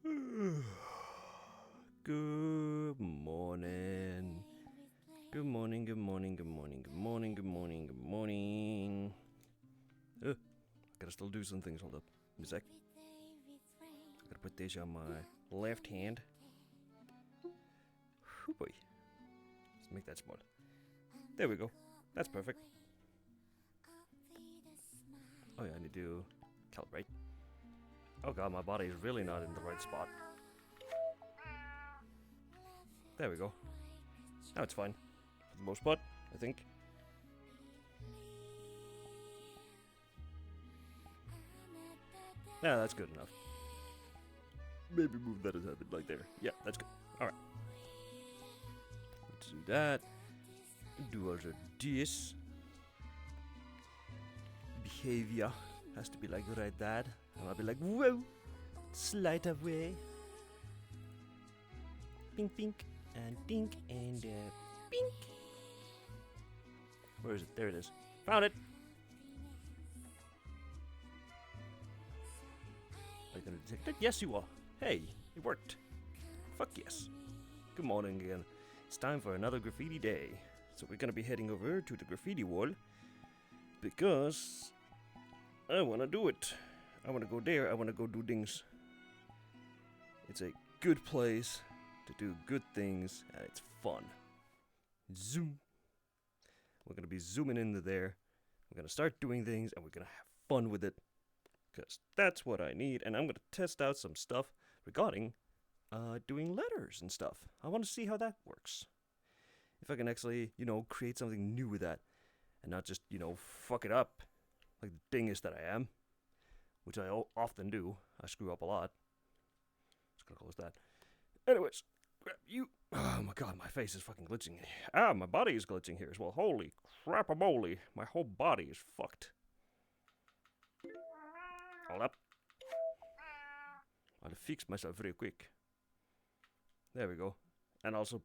Good morning. Good morning, good morning, good morning, good morning, good morning, good morning. I gotta still do some things. Hold up. A sec. I gotta put this on my left hand. Whew, boy. Let's make that small. There we go. That's perfect. Oh yeah, I need to calibrate. Oh god, my body is really not in the right spot. There we go. Now it's fine. For the most part, I think. Yeah, that's good enough. Maybe move that a bit like there. Yeah, that's good. Alright. Let's do that. Do also this. Behavior has to be like right that. And I'll be like, whoa! Slide away. Pink, pink, and dink, and pink. Where is it? There it is. Found it! Are you gonna detect it? Yes, you are. Hey, it worked. Fuck yes. Good morning again. It's time for another graffiti day. So we're gonna be heading over to the graffiti wall because I wanna do it. I wanna go there. I wanna go do things. It's a good place to do good things, and it's fun. Zoom. We're gonna be zooming into there. We're gonna start doing things, and we're gonna have fun with it. Because that's what I need, and I'm going to test out some stuff regarding doing letters and stuff. I want to see how that works. If I can actually, create something new with that, and not just, fuck it up like the dingus that I am, which I often do. I screw up a lot. Just gonna close that. Anyways, grab you. Oh my god, my face is fucking glitching. My body is glitching here as well. Holy crap-a-moly. My whole body is fucked. Hold up. I'll fix myself real quick. There we go. And also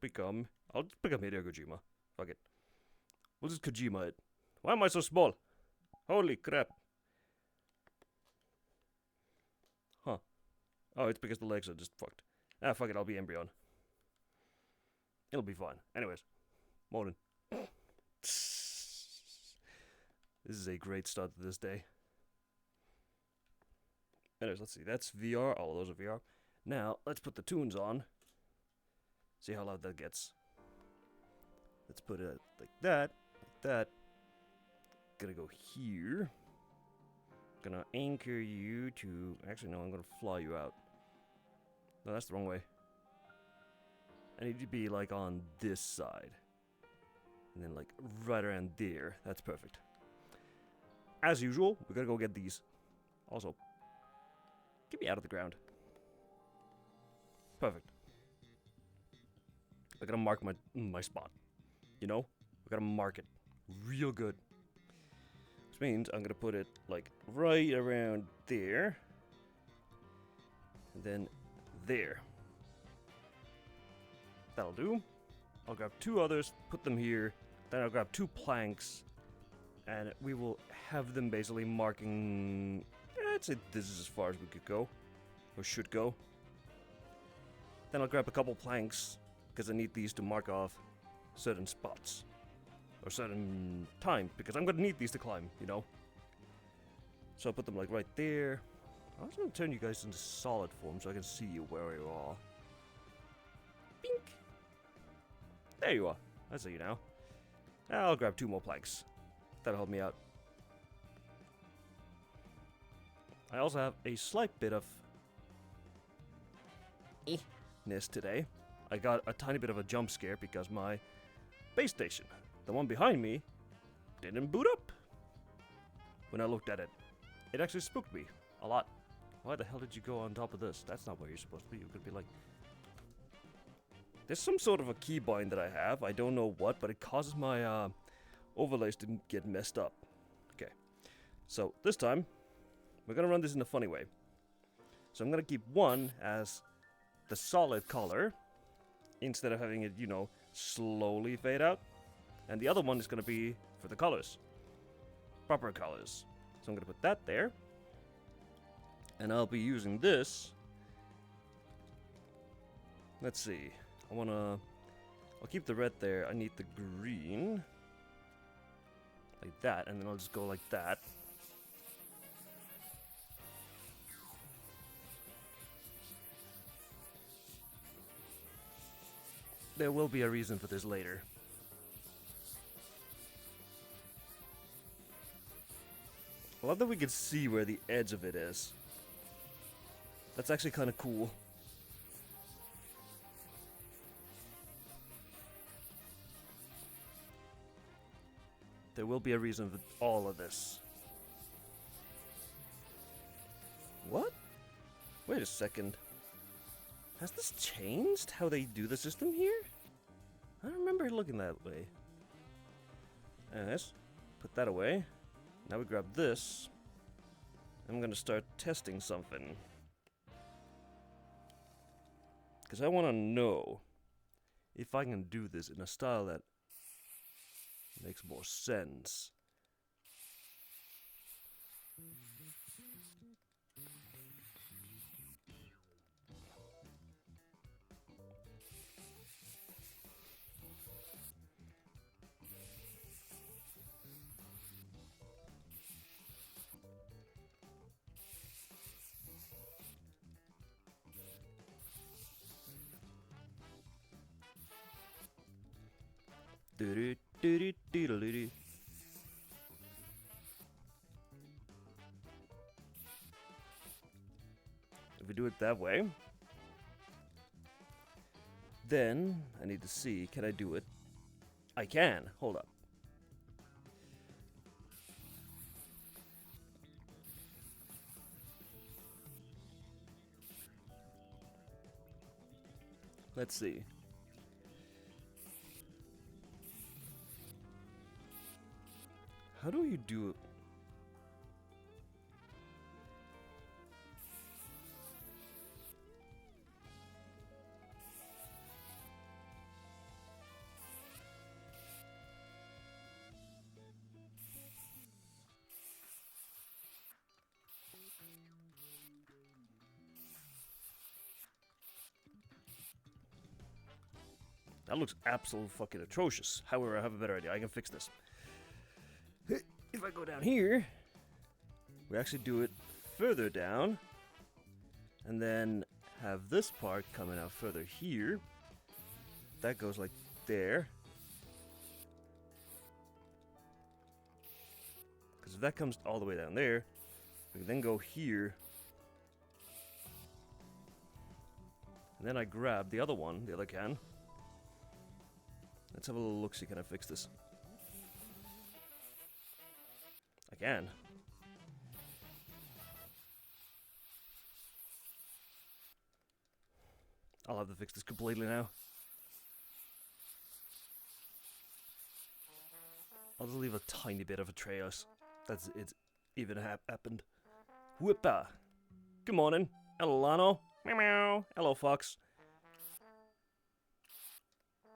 I'll just become Hideo Kojima. Fuck it. We'll just Kojima it. Why am I so small? Holy crap. Huh. Oh, it's because the legs are just fucked. Fuck it, I'll be Embryon. It'll be fine. Anyways. Morning. This is a great start to this day. Anyways, let's see. That's VR. All of those are VR. Now, let's put the tunes on. See how loud that gets. Let's put it like that. Like that. Gonna go here. Gonna anchor you to... Actually, no, I'm gonna fly you out. No, that's the wrong way. I need to be, like, on this side. And then, like, right around there. That's perfect. As usual, we're gonna go get these. Also... Get me out of the ground. Perfect. I gotta mark my spot. I gotta mark it real good. Which means I'm gonna put it like right around there. And then there. That'll do. I'll grab two others, put them here. Then I'll grab two planks. And we will have them basically marking... I'd say this is as far as we could go, or should go. Then I'll grab a couple planks, because I need these to mark off certain spots, or certain times, because I'm going to need these to climb, So I'll put them like right there. I'm just going to turn you guys into solid form so I can see you where you are. Bink! There you are. I see you now. I'll grab two more planks. That'll help me out. I also have a slight bit of ness today. I got a tiny bit of a jump scare because my base station, the one behind me, didn't boot up. When I looked at it, it actually spooked me a lot. Why the hell did you go on top of this? That's not where you're supposed to be. You could be like... There's some sort of a keybind that I have. I don't know what, but it causes my overlays to get messed up. Okay. So, this time... We're gonna run this in a funny way. So I'm gonna keep one as the solid color, instead of having it, slowly fade out. And the other one is gonna be for the colors. Proper colors. So I'm gonna put that there. And I'll be using this Let's see. I'll keep the red there. I need the green. Like that, and then I'll just go like that. There will be a reason for this later. I love that we can see where the edge of it is. That's actually kind of cool. There will be a reason for all of this. What? Wait a second. Has this changed how they do the system here? I don't remember it looking that way. Anyways, put that away. Now we grab this. I'm gonna start testing something. Because I want to know if I can do this in a style that makes more sense. Do-do-do-do-do-do-do. If we do it that way, then I need to see, can I do it? I can. Hold up. Let's see. How do you do it? That looks absolutely fucking atrocious. However, I have a better idea. I can fix this. If I go down here, we actually do it further down, and then have this part coming out further here. That goes like there. Because if that comes all the way down there, we can then go here. And then I grab the other one, the other can. Let's have a little look-see. Can I fix this? I can. I'll have to fix this completely now. I'll just leave a tiny bit of a trace. That's it's even happened. Whippa! Good morning. Hello, Lano. Meow meow. Hello, Fox.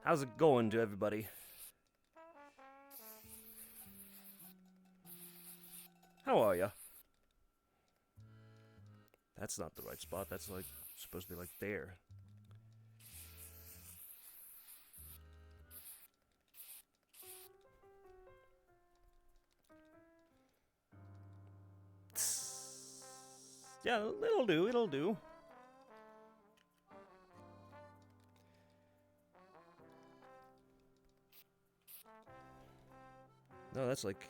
How's it going to everybody? How are ya? That's not the right spot. That's like supposed to be like there. Yeah, it'll do. It'll do. No, that's like...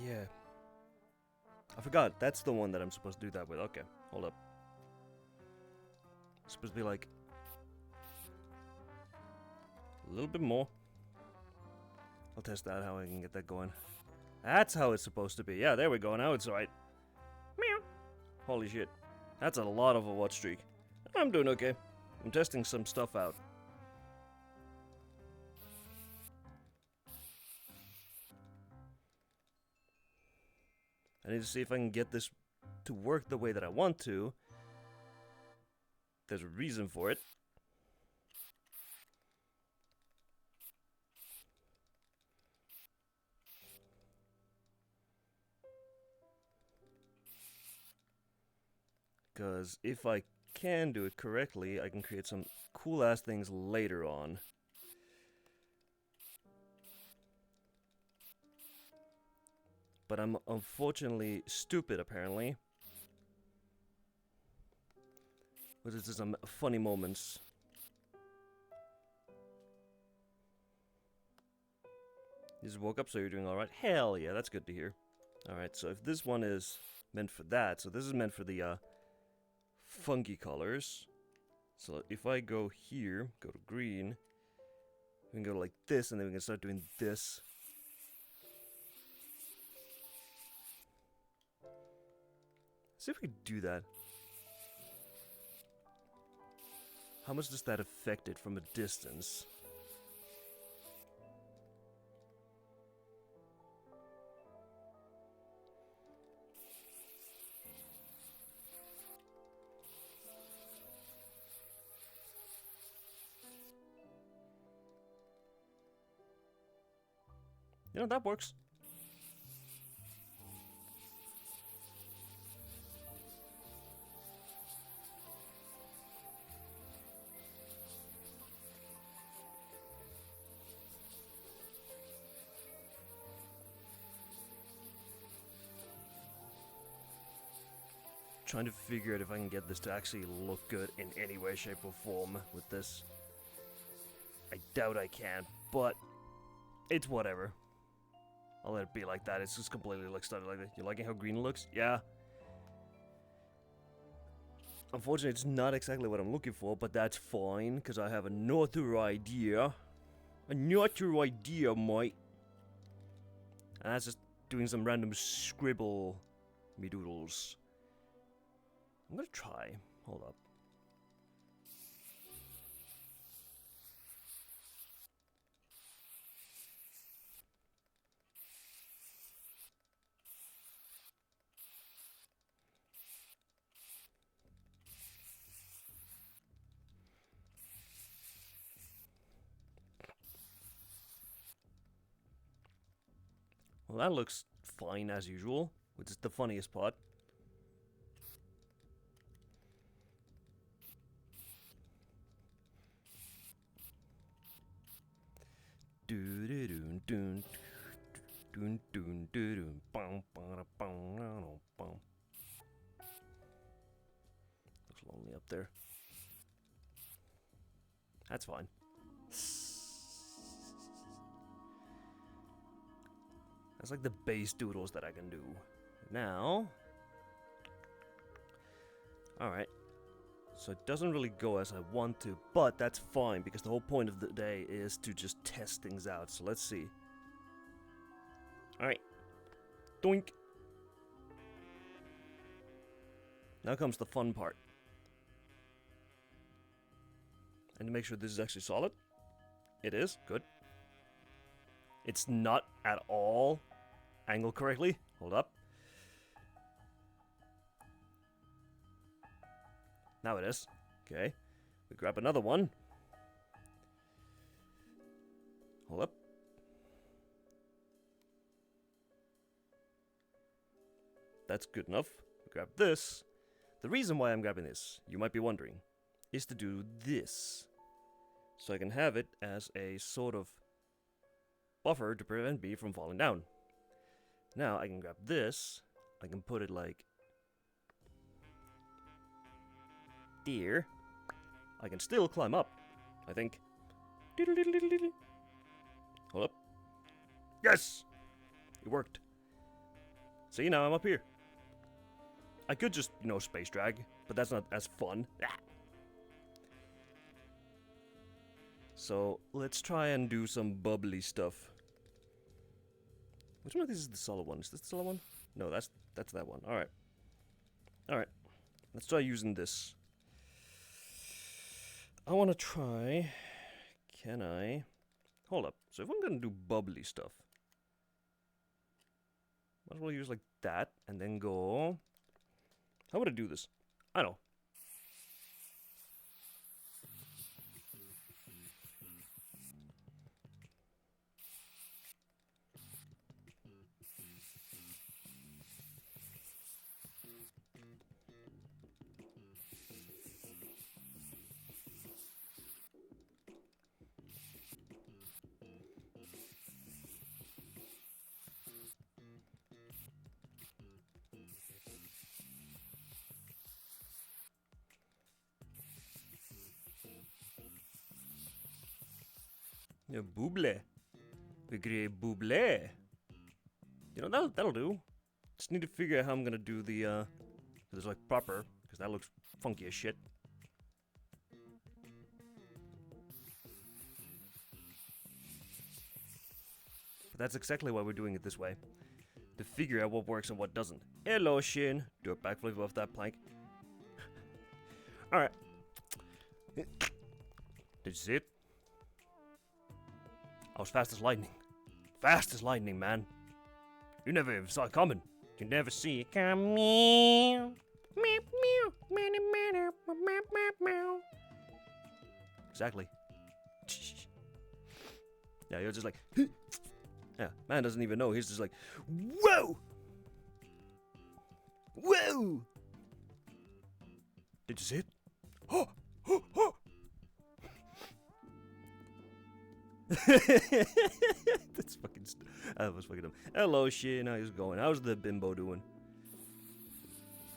yeah. I forgot. That's the one that I'm supposed to do that with. Okay, hold up. It's supposed to be like... a little bit more. I'll test out how I can get that going. That's how it's supposed to be. Yeah, there we go. Now it's right. Meow. Holy shit. That's a lot of a watch streak. I'm doing okay. I'm testing some stuff out. I need to see if I can get this to work the way that I want to. There's a reason for it. Because if I can do it correctly, I can create some cool-ass things later on. But I'm unfortunately stupid, apparently. But this is some funny moments. You just woke up, so you're doing alright? Hell yeah, that's good to hear. Alright, so if this one is meant for that, so this is meant for the funky colors. So if I go here, go to green, we can go like this, and then we can start doing this. See if we can do that. How much does that affect it from a distance? You know, that works. Trying to figure out if I can get this to actually look good in any way, shape, or form with this. I doubt I can, but it's whatever. I'll let it be like that. It's just completely like started like that. You liking how green looks? Yeah. Unfortunately, it's not exactly what I'm looking for, but that's fine, because I have another idea. Another idea, mate. And that's just doing some random scribble me doodles. I'm gonna try. Hold up. Well, that looks fine as usual, which is the funniest part. Looks lonely up there. That's fine. That's like the base doodles that I can do. Now... Alright. So it doesn't really go as I want to, but that's fine, because the whole point of the day is to just test things out. So let's see. Alright. Doink! Now comes the fun part. And to make sure this is actually solid. It is. Good. It's not at all angled correctly. Hold up. Now it is. Okay. We grab another one. Hold up. That's good enough. We grab this. The reason why I'm grabbing this, you might be wondering, is to do this. So I can have it as a sort of buffer to prevent me from falling down. Now I can grab this. I can put it like there. I can still climb up, I think. Hold up. Yes! It worked. See, now I'm up here. I could just, you know, space drag, but that's not as fun. So, let's try and do some bubbly stuff. Which one of these is the solid one? Is this the solid one? No, that's that one. Alright. Alright. Let's try using this. I want to try... Can I... Hold up. So if I'm going to do bubbly stuff... Might as well use like that, and then go... How would I do this? I know. Yeah, Buble. We create Buble. You know, that'll do. Just need to figure out how I'm gonna do the, this like proper, because that looks funky as shit. But that's exactly why we're doing it this way. To figure out what works and what doesn't. Hello, Shin. Do a backflip off that plank. Alright. Did you see it? I was fast as lightning. Fast as lightning, man. You never even saw it coming. You never see it coming. Exactly. Yeah, you're just like... Yeah, man doesn't even know. He's just like, whoa! Whoa! Did you see it? Oh! Oh! Oh! That's fucking... That was fucking dumb. Hello, Shin. How's it going? How's the bimbo doing?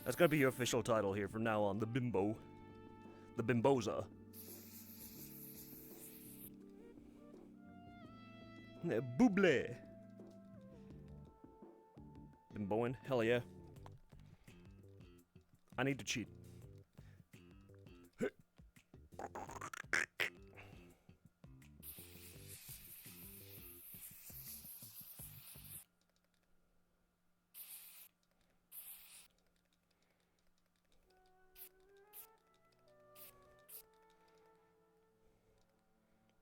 That's gonna be your official title here from now on. The bimbo. The bimboza. Buble. Bimboing? Hell yeah. I need to cheat.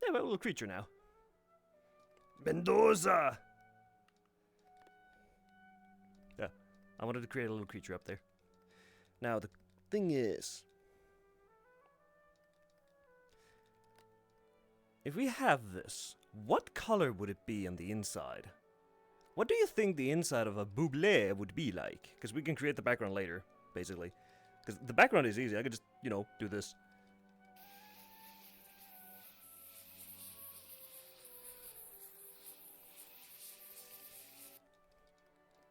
Yeah, we're a little creature now. Mendoza! Yeah, I wanted to create a little creature up there. Now, the thing is... if we have this, what color would it be on the inside? What do you think the inside of a buble would be like? Because we can create the background later, basically. Because the background is easy, I could just, you know, do this.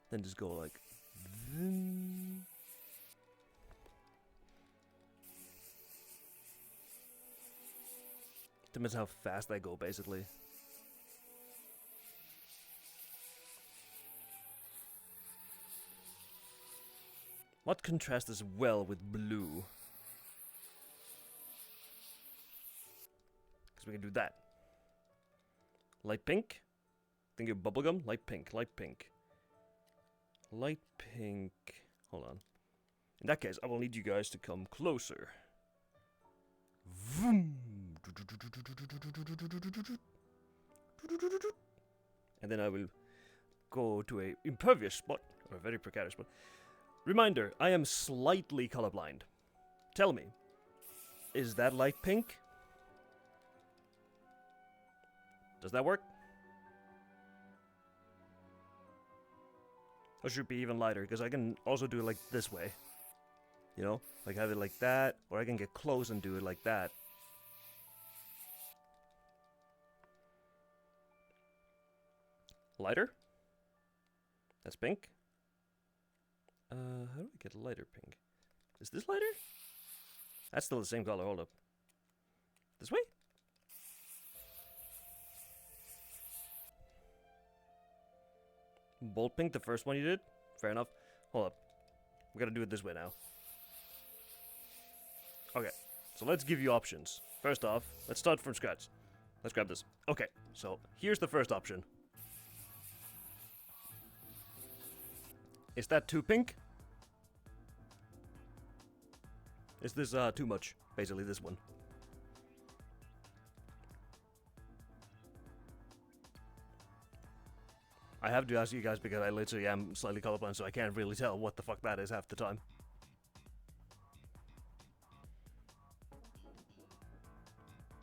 Then just go like... Depends how fast I go, basically. What contrasts well with blue? Because we can do that. Light pink? Think of bubblegum? Light pink, light pink. Light pink. Hold on. In that case, I will need you guys to come closer. Vroom. And then I will go to a impervious spot, or a very precarious spot. Reminder, I am slightly colorblind. Tell me, is that light pink? Does that work? Or should it be even lighter? Because I can also do it like this way. You know? Like have it like that. Or I can get close and do it like that. Lighter? That's pink. How do I get lighter pink? Is this lighter? That's still the same color. Hold up. This way? Bold pink, the first one you did? Fair enough. Hold up. We gotta do it this way now. Okay, so let's give you options. First off, let's start from scratch. Let's grab this. Okay, so here's the first option. Is that too pink? Is this too much? Basically this one. I have to ask you guys because I literally am slightly colorblind, so I can't really tell what the fuck that is half the time.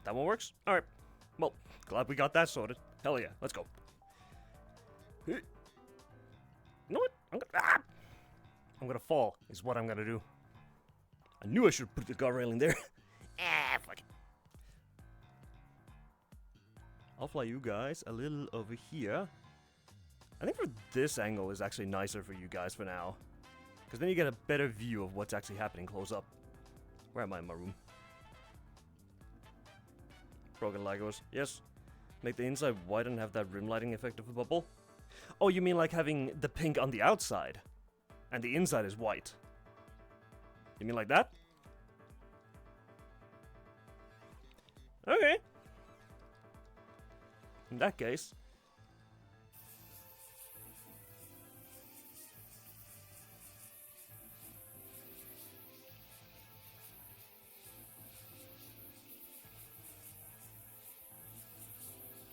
That one works? Alright. Well, glad we got that sorted. Hell yeah, let's go. You know what? I'm gonna fall, is what I'm gonna do. I knew I should put the guard railing there. Fuck it. I'll fly you guys a little over here. I think for this angle is actually nicer for you guys for now. Because then you get a better view of what's actually happening close up. Where am I in my room? Broken Legos. Yes. Make the inside white and have that rim lighting effect of a bubble? Oh, you mean like having the pink on the outside, and the inside is white? You mean like that? Okay. In that case...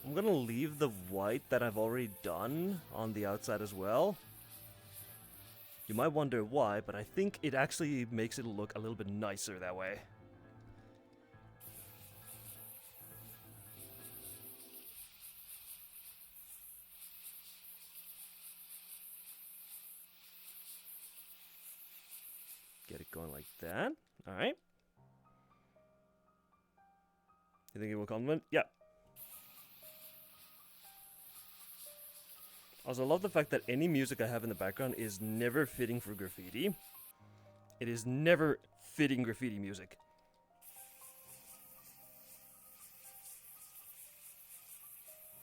I'm gonna leave the white that I've already done on the outside as well. You might wonder why, but I think it actually makes it look a little bit nicer that way. Get it going like that. Alright. You think it will complement? Yeah. Also, I love the fact that any music I have in the background is never fitting for graffiti. It is never fitting graffiti music.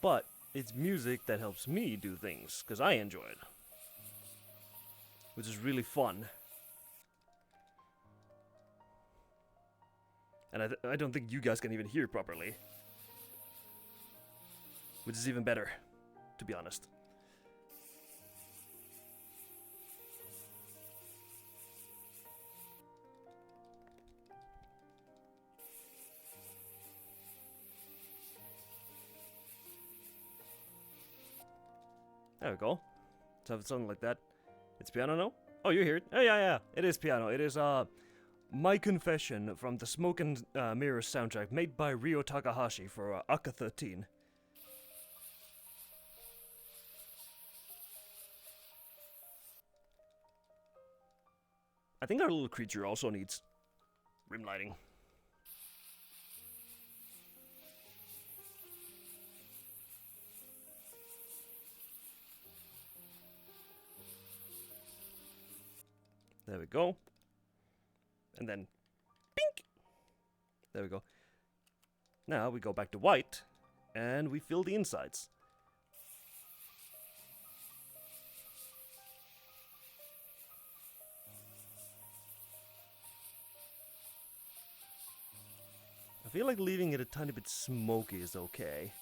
But it's music that helps me do things, because I enjoy it. Which is really fun. And I don't think you guys can even hear properly. Which is even better, to be honest. There we go. Let's have something like that. It's piano now? Oh, you hear it? Oh, yeah. It is piano. It is, My Confession from the Smoke and Mirrors soundtrack made by Ryo Takahashi for Aka 13. I think our little creature also needs rim lighting. There we go. And then, pink! There we go. Now we go back to white, and we fill the insides. I feel like leaving it a tiny bit smoky is okay.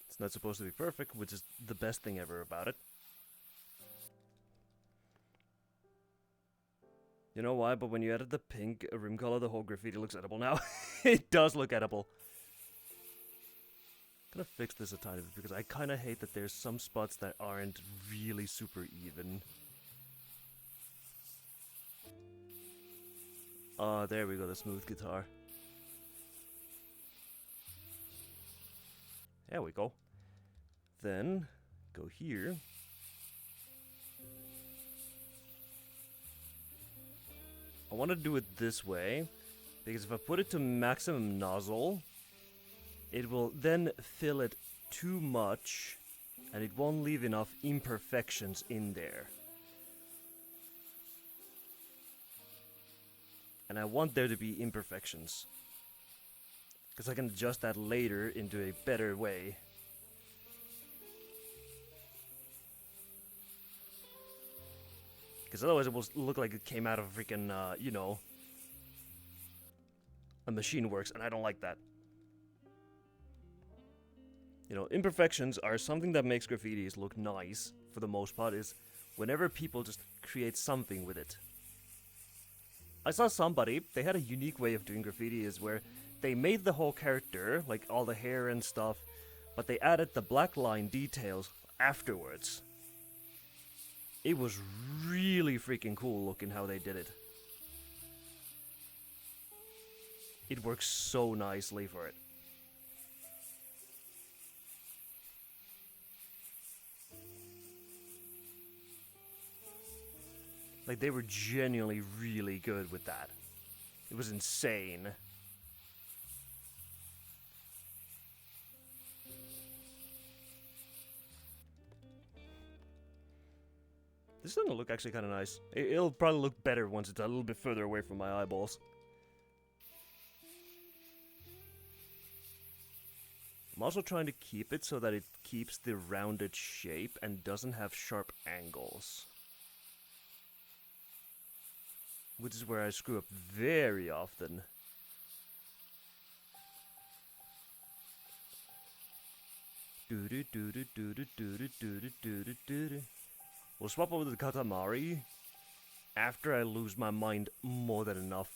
It's not supposed to be perfect, which is the best thing ever about it. You know why? But when you added the pink rim color, the whole graffiti looks edible now. It does look edible. I'm gonna fix this a tiny bit because I kind of hate that there's some spots that aren't really super even. Oh, there we go, the smooth guitar. There we go. Then, go here. I want to do it this way, because if I put it to maximum nozzle, it will then fill it too much, and it won't leave enough imperfections in there. And I want there to be imperfections, because I can adjust that later into a better way. Because otherwise it will look like it came out of a freaking, you know, a machine works, and I don't like that. You know, imperfections are something that makes graffitis look nice, for the most part, is whenever people just create something with it. I saw somebody, they had a unique way of doing graffiti, is where they made the whole character, like all the hair and stuff, but they added the black line details afterwards. It was really freaking cool looking how they did it. It works so nicely for it. Like, they were genuinely really good with that. It was insane. This doesn't look actually kind of nice. It'll probably look better once it's a little bit further away from my eyeballs. I'm also trying to keep it so that it keeps the rounded shape and doesn't have sharp angles. Which is where I screw up very often. We'll swap over to the Katamari after I lose my mind more than enough.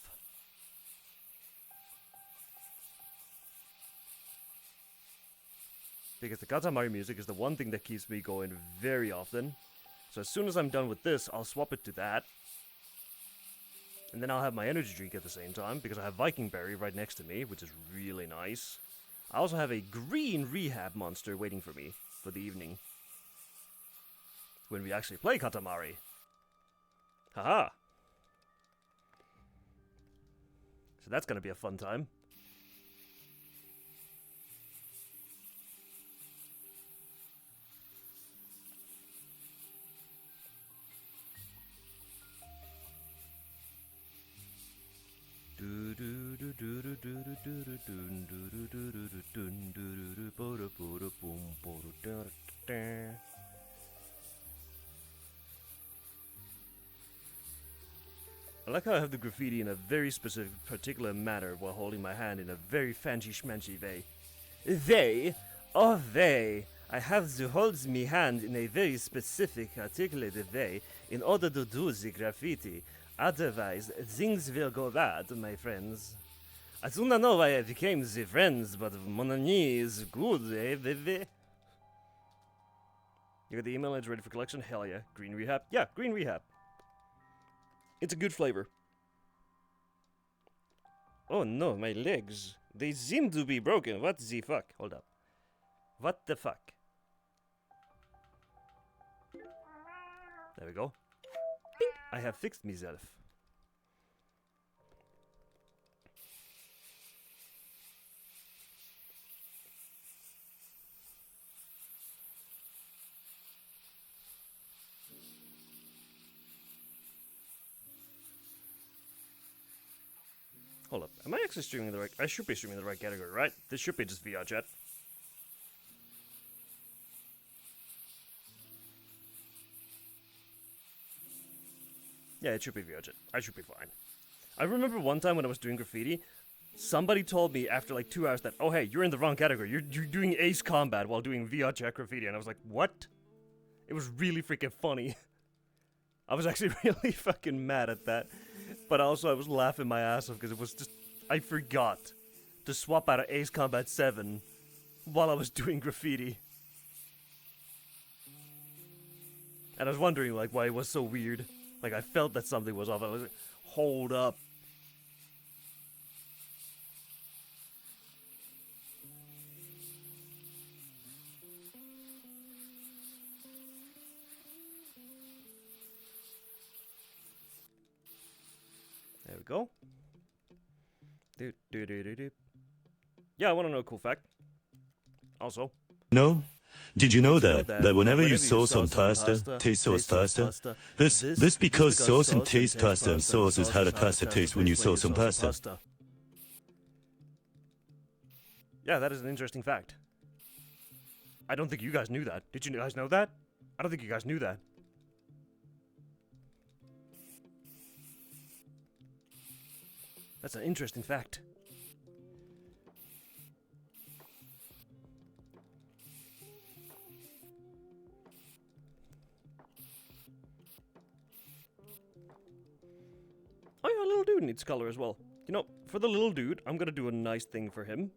Because the Katamari music is the one thing that keeps me going very often. So as soon as I'm done with this, I'll swap it to that. And then I'll have my energy drink at the same time, because I have Viking Berry right next to me, which is really nice. I also have a green rehab monster waiting for me for the evening. When we actually play Katamari. Haha! So that's gonna be a fun time. I like how I have the graffiti in a very specific, particular manner while holding my hand in a very fancy schmancy way. They? Oh, they! I have to hold me hand in a very specific, articulated way in order to do the graffiti. Otherwise, things will go bad, my friends. I do not know why I became the friends, but mon ami is good, eh, baby? You got the email, it's ready for collection? Hell yeah. Green Rehab? Yeah, Green Rehab. It's a good flavor. Oh no, my legs. They seem to be broken. What the fuck? Hold up. What the fuck? There we go. Bing! I have fixed myself. Hold up. Am I actually streaming the right... I should be streaming the right category, right? This should be just VR chat. Yeah, it should be VR chat. I should be fine. I remember one time when I was doing graffiti, somebody told me after like 2 hours that, oh hey, you're in the wrong category. You're doing Ace Combat while doing VR chat graffiti. And I was like, what? It was really freaking funny. I was actually really fucking mad at that. But also I was laughing my ass off because it was just... I forgot to swap out of Ace Combat 7 while I was doing graffiti. And I was wondering like why it was so weird. Like I felt that something was off. I was like, hold up. There we go. Yeah, I want to know a cool fact. Also. No? Did you know that whenever you sauce on pasta, taste sauce pasta? This because sauce and taste pasta and sauce is how the pasta tastes when you sauce on pasta. Yeah, that is an interesting fact. I don't think you guys knew that. Did you guys know that? I don't think you guys knew that. That's an interesting fact. Oh yeah, little dude needs color as well. You know, for the little dude, I'm gonna do a nice thing for him.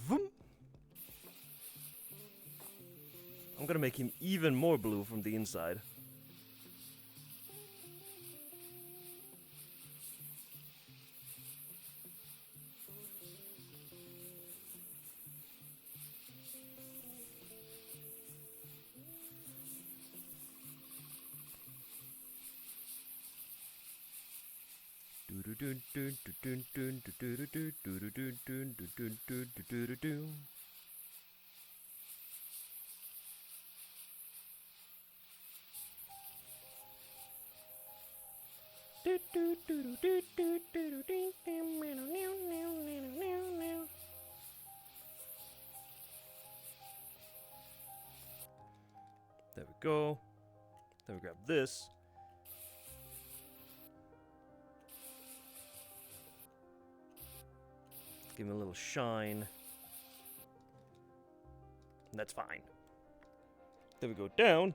Vroom. I'm gonna make him even more blue from the inside. There we go. Then we grab this. Give him a little shine. And that's fine. Then we go down.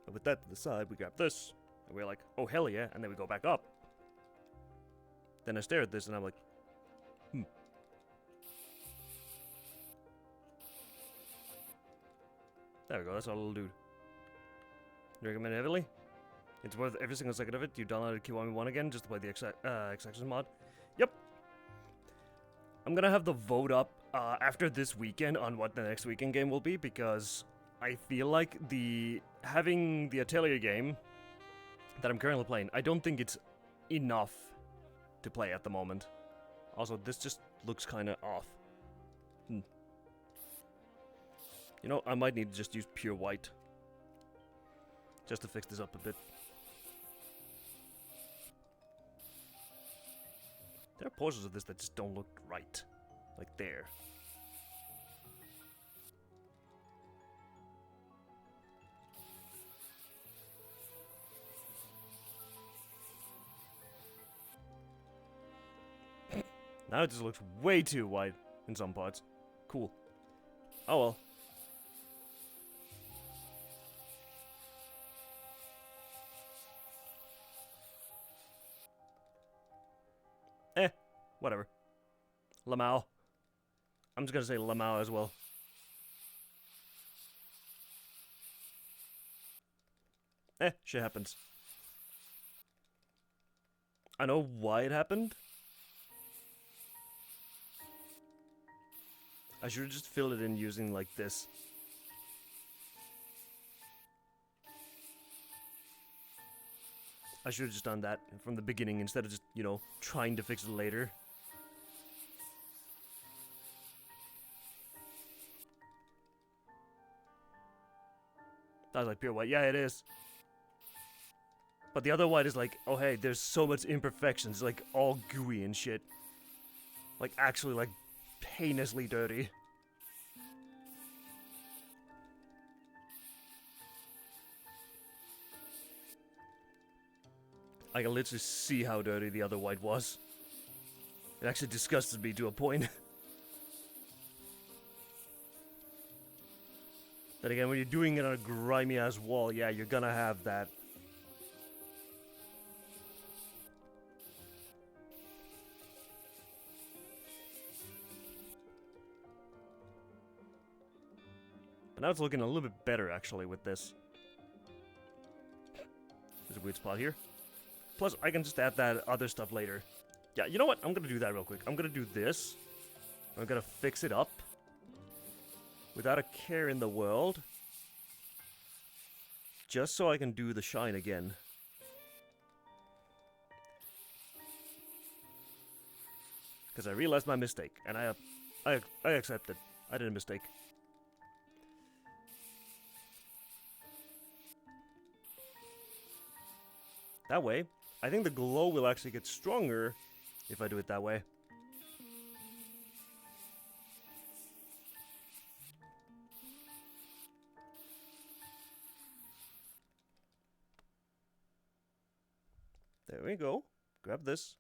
And with that to the side, we grab this. And we're like, oh hell yeah. And then we go back up. Then I stare at this and I'm like, There we go, that's our little dude. You recommend it heavily? It's worth every single second of it. You downloaded Kiwami 1 again just to play the Extraction mod? Yep. I'm gonna have the vote up after this weekend on what the next weekend game will be, because I feel like having the Atelier game that I'm currently playing, I don't think it's enough to play at the moment. Also, this just looks kinda off. You know, I might need to just use pure white. Just to fix this up a bit. There are portions of this that just don't look right. Like there. Now it just looks way too white in some parts. Cool. Oh well. Whatever. Lamau. I'm just gonna say Lamau as well. Shit happens. I know why it happened. I should have just filled it in using like this. I should have just done that from the beginning instead of just, you know, trying to fix it later. I was like, pure white. Yeah, it is. But the other white is like, oh hey, there's so much imperfections, like all gooey and shit. Like actually like heinously dirty. I can literally see how dirty the other white was. It actually disgusted me to a point. Then again, when you're doing it on a grimy ass wall, yeah, you're gonna have that. But now it's looking a little bit better actually with this. There's a weird spot here. Plus, I can just add that other stuff later. Yeah, you know what? I'm gonna do that real quick. I'm gonna do this. I'm gonna fix it up. Without a care in the world. Just so I can do the shine again. Because I realized my mistake. And I accept it. I did a mistake. That way, I think the glow will actually get stronger if I do it that way. There we go. Grab this.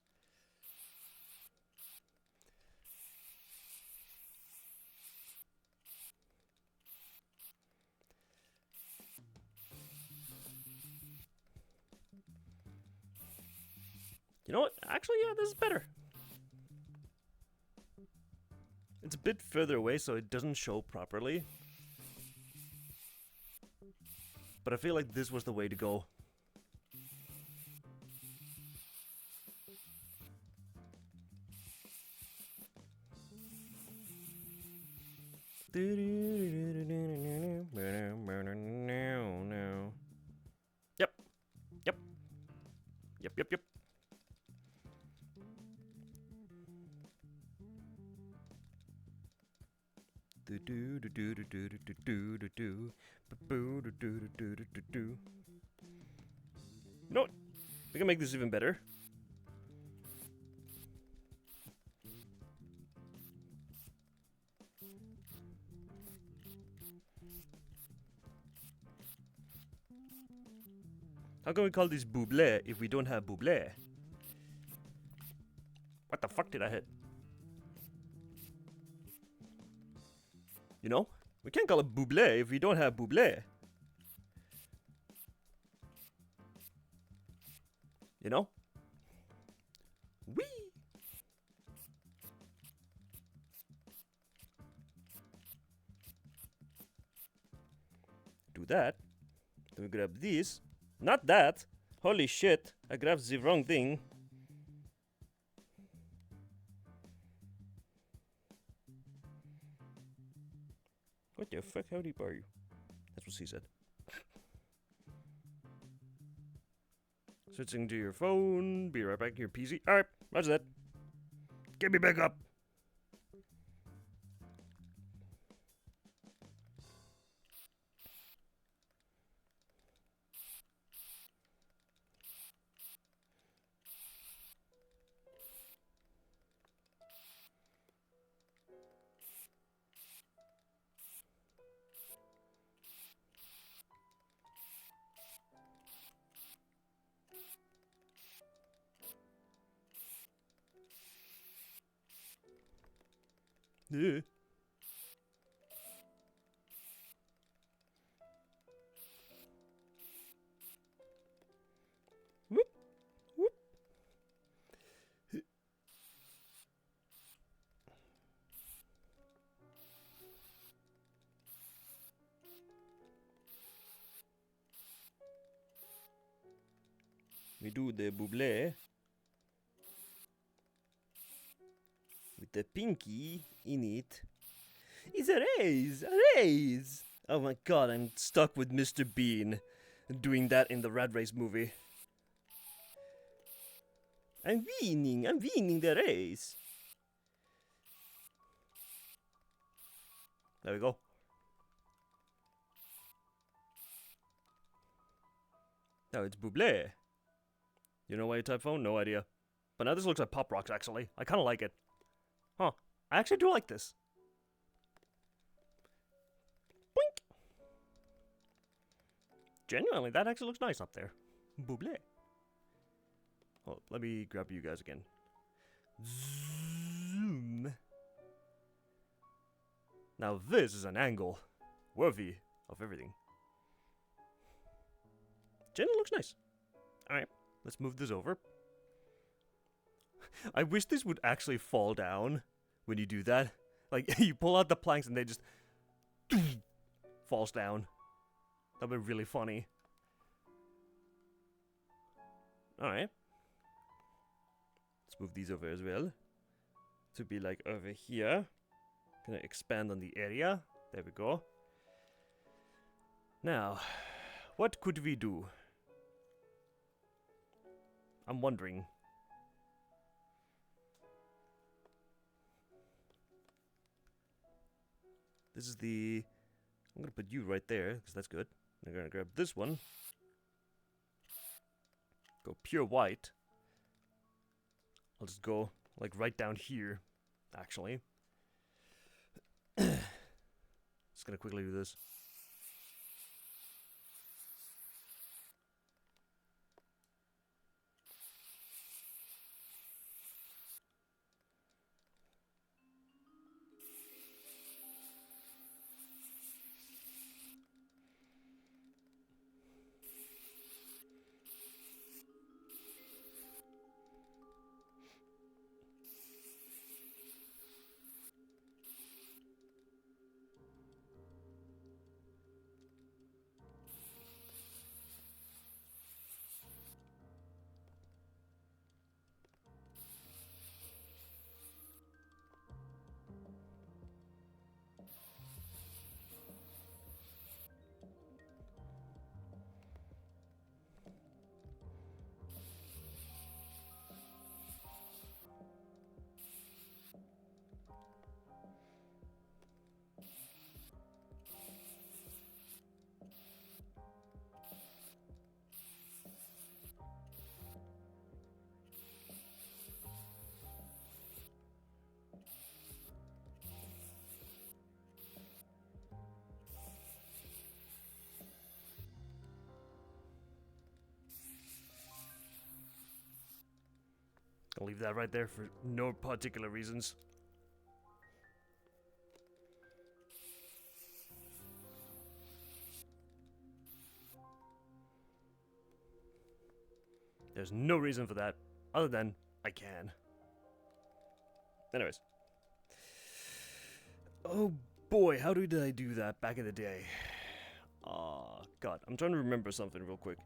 You know what? Actually, yeah, this is better. It's a bit further away, so it doesn't show properly. But I feel like this was the way to go. Yep. Yep. Yep, yep, yep. You know what? We can make this even better. How can we call this Buble if we don't have Buble? What the fuck did I hit? You know? We can't call it Buble if we don't have Buble. You know? Whee! Do that. Then we grab this. Not that! Holy shit! I grabbed the wrong thing. What the fuck? How deep are you? That's what she said. Switching to your phone. Be right back to your PC. Alright, roger that. Get me back up. Yeah. Whoop, whoop. We do the buble with the pinky in it. It's a raise! A raise! Oh my god, I'm stuck with Mr. Bean doing that in the Rat Race movie. I'm winning the race. There we go. Now it's Buble. You know why you type phone? No idea. But now this looks like Pop Rocks, actually. I kind of like it. Huh. I actually do like this. Boink! Genuinely, that actually looks nice up there. Buble. Oh, let me grab you guys again. Zoom. Now this is an angle worthy of everything. Genuinely looks nice. Alright, let's move this over. I wish this would actually fall down when you do that. Like, you pull out the planks and they just falls down. That'd be really funny. Alright. Let's move these over as well. To be like over here. Gonna expand on the area. There we go. Now, what could we do? I'm wondering. This is the... I'm gonna put you right there, because that's good. I'm gonna grab this one. Go pure white. I'll just go, like, right down here, actually. Just gonna quickly do this. I'll leave that right there for no particular reasons. There's no reason for that, other than I can. Anyways. Oh boy, how did I do that back in the day? Oh god, I'm trying to remember something real quick.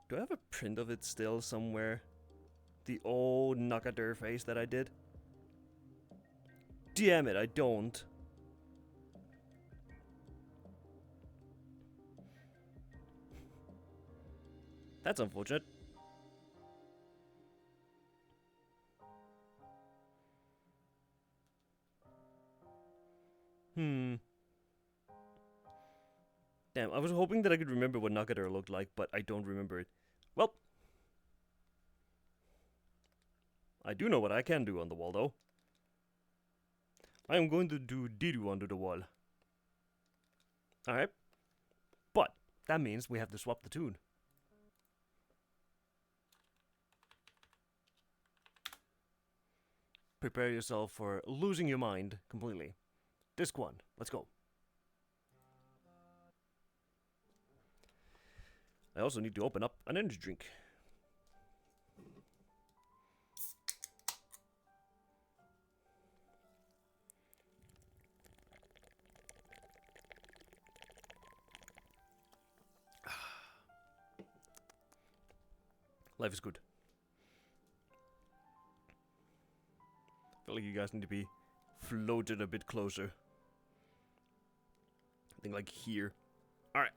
Do I have a print of it still somewhere? The old Nakadur face that I did? Damn it, I don't. That's unfortunate. Damn, I was hoping that I could remember what Nakadur looked like, but I don't remember it. Well, I do know what I can do on the wall, though. I am going to do Diru under the wall. Alright. But that means we have to swap the tune. Prepare yourself for losing your mind completely. Disc 1, let's go. I also need to open up an energy drink. Life is good. I feel like you guys need to be floated a bit closer. I think like here. Alright.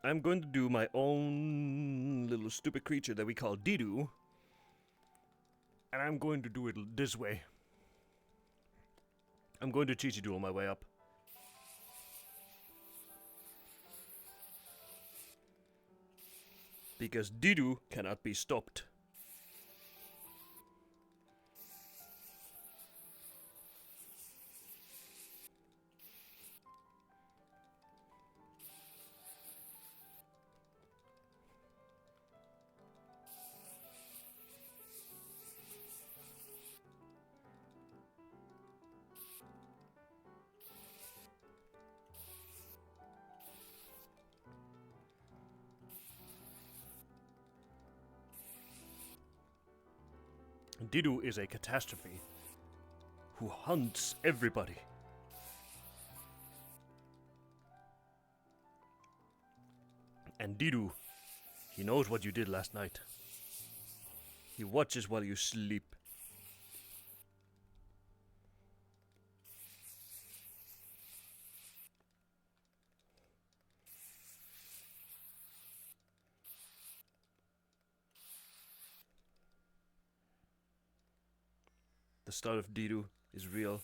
I'm going to do my own little stupid creature that we call Diru. And I'm going to do it this way. I'm going to Chichidoodle my way up. Because Diru cannot be stopped. Diru is a catastrophe who hunts everybody. And Diru, he knows what you did last night. He watches while you sleep. The start of Diru is real.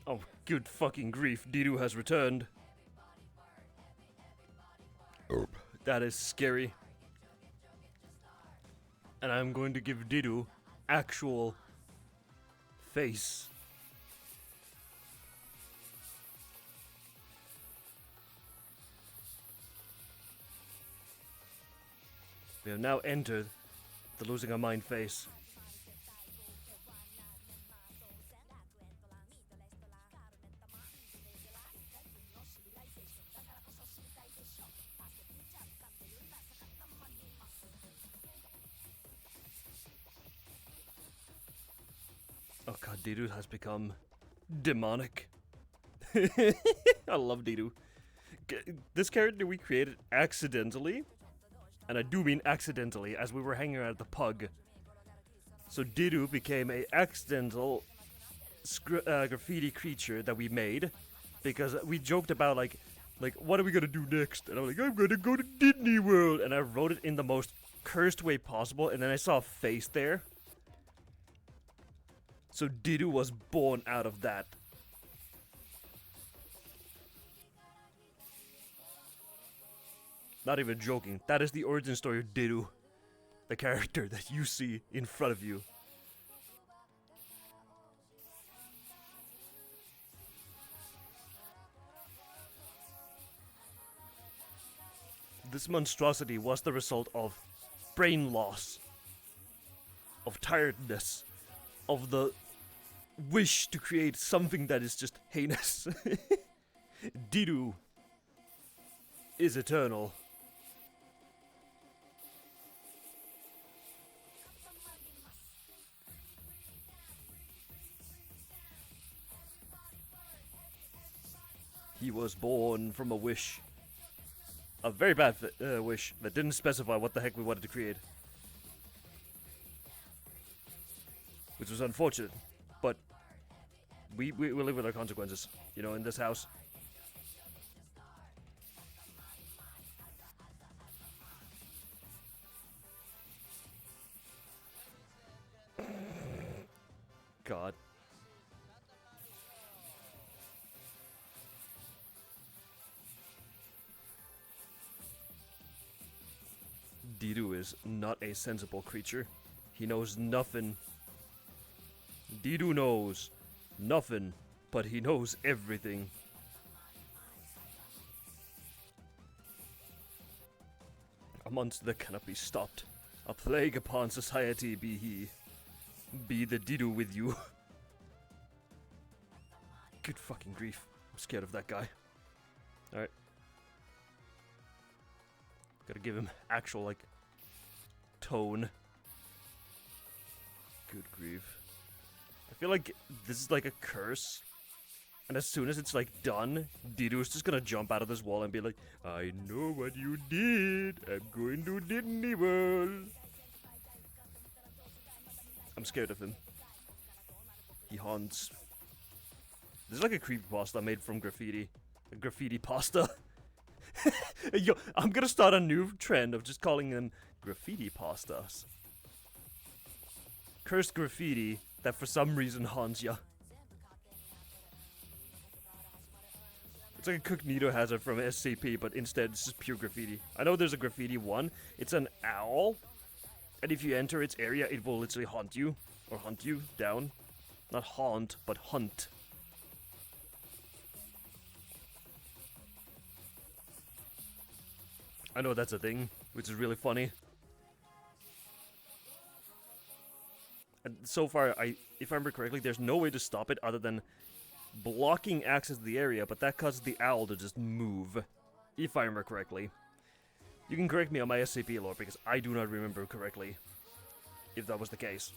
Oh, good fucking grief, Diru has returned. That is scary. And I'm going to give Diru actual face. We have now entered the losing our mind phase. Oh god, Diru has become demonic. I love Diru. This character we created accidentally, and I do mean accidentally, as we were hanging out at the pug. So Diru became a accidental graffiti creature that we made, because we joked about like what are we gonna do next? And I'm like, I'm gonna go to Disney World, and I wrote it in the most cursed way possible, and then I saw a face there. So Diru was born out of that. Not even joking. That is the origin story of Diru. the character that you see in front of you. This monstrosity was the result of brain loss, of tiredness, of the wish to create something that is just heinous. Didu is eternal. He was born from a wish. A very bad wish that didn't specify what the heck we wanted to create. Which was unfortunate, but we live with our consequences, you know, in this house. God. Didu is not a sensible creature. He knows nothing. Didu knows nothing, but he knows everything. A monster that cannot be stopped. A plague upon society be he. Be the Didu with you. Good fucking grief. I'm scared of that guy. Alright. Gotta give him actual, like, tone. Good grief. I feel like this is like a curse. And as soon as it's, like, done, Didu is just gonna jump out of this wall and be like, I know what you did. I'm going to Disney World. I'm scared of him. He haunts. This is like a creepypasta made from graffiti. A graffiti pasta. Yo, I'm gonna start a new trend of just calling them graffiti pastas. Cursed graffiti that for some reason haunts ya. It's like a Cognito hazard from SCP, but instead it's just pure graffiti. I know there's a graffiti one. It's an owl. And if you enter its area, it will literally haunt you. Or hunt you down. Not haunt, but hunt. I know that's a thing, which is really funny. And so far, if I remember correctly, there's no way to stop it other than blocking access to the area, but that causes the owl to just move. If I remember correctly. You can correct me on my SCP lore, because I do not remember correctly if that was the case.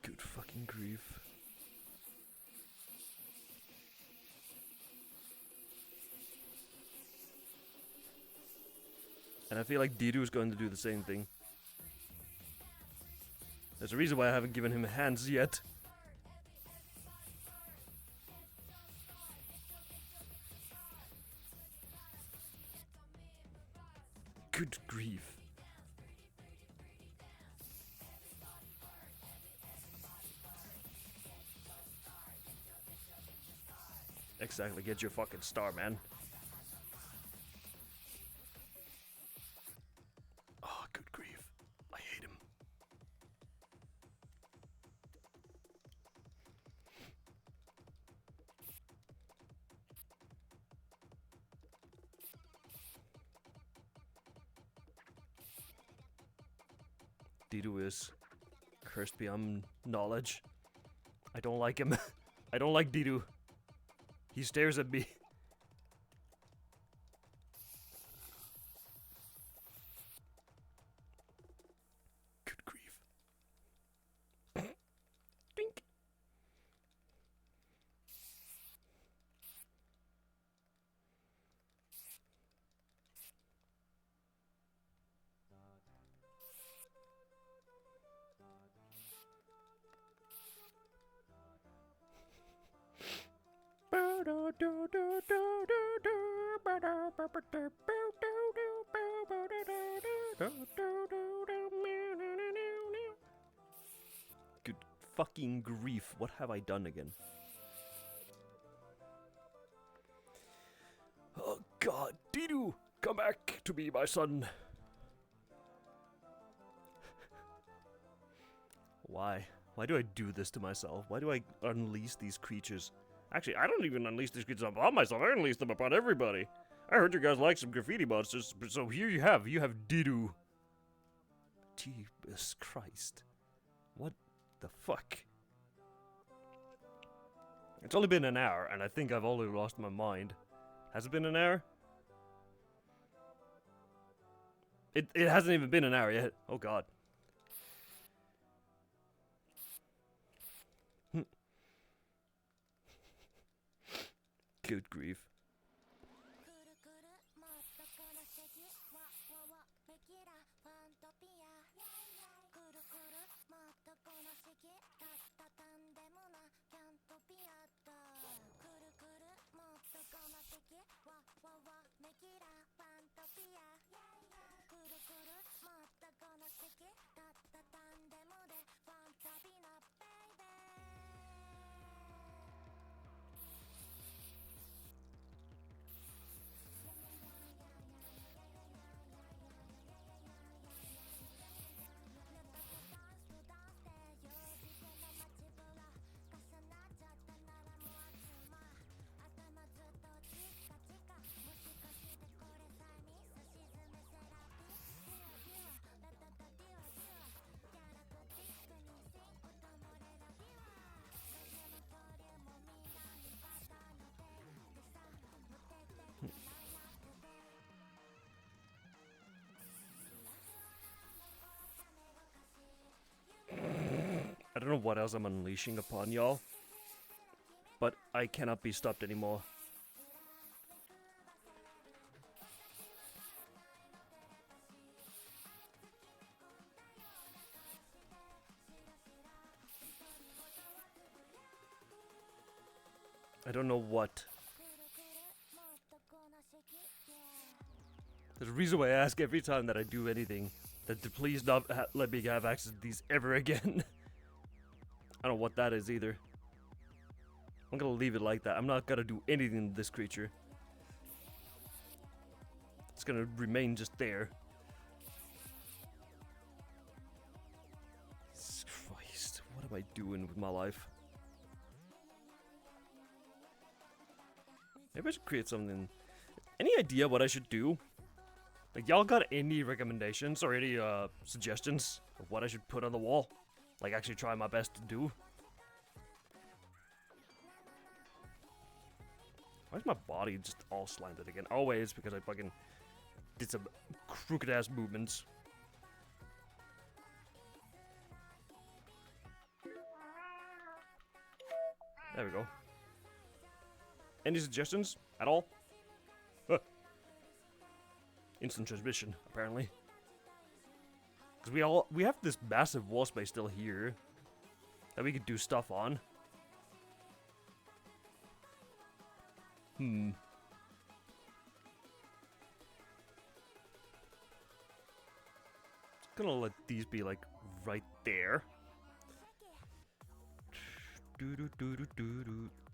Good fucking grief. And I feel like Didu is going to do the same thing. There's a reason why I haven't given him hands yet. Good grief. Exactly, get your fucking star, man. Oh, good grief. I hate him. Didu is cursed beyond knowledge. I don't like him. I don't like Didu. He stares at me. Good grief. Dink. Good fucking grief. What have I done again? Come back to me, my son. Why? Why do I do this to myself? Why do I unleash these creatures? Actually, I don't even unleash these creatures upon myself. I unleash them upon everybody. I heard you guys like some graffiti monsters, so here you have Didu. Jesus Christ. What the fuck? It's only been an hour, and I think I've already lost my mind. Has it been an hour? It hasn't even been an hour yet. Oh god. Good grief. I don't know what else I'm unleashing upon y'all, but I cannot be stopped anymore. I don't know what. There's a reason why I ask every time that I do anything that to please not let me have access to these ever again. I don't know what that is either. I'm gonna leave it like that. I'm not gonna do anything to this creature. It's gonna remain just there. Jesus Christ, what am I doing with my life? Maybe I should create something. Any idea what I should do? Like, y'all got any recommendations or any suggestions of what I should put on the wall? Like, actually try my best to do? Why is my body just all slanted again? Always because I fucking did some crooked ass movements. There we go. Any suggestions at all? Instant transmission, apparently. Because we have this massive wall space still here that we could do stuff on. Just gonna let these be like right there. And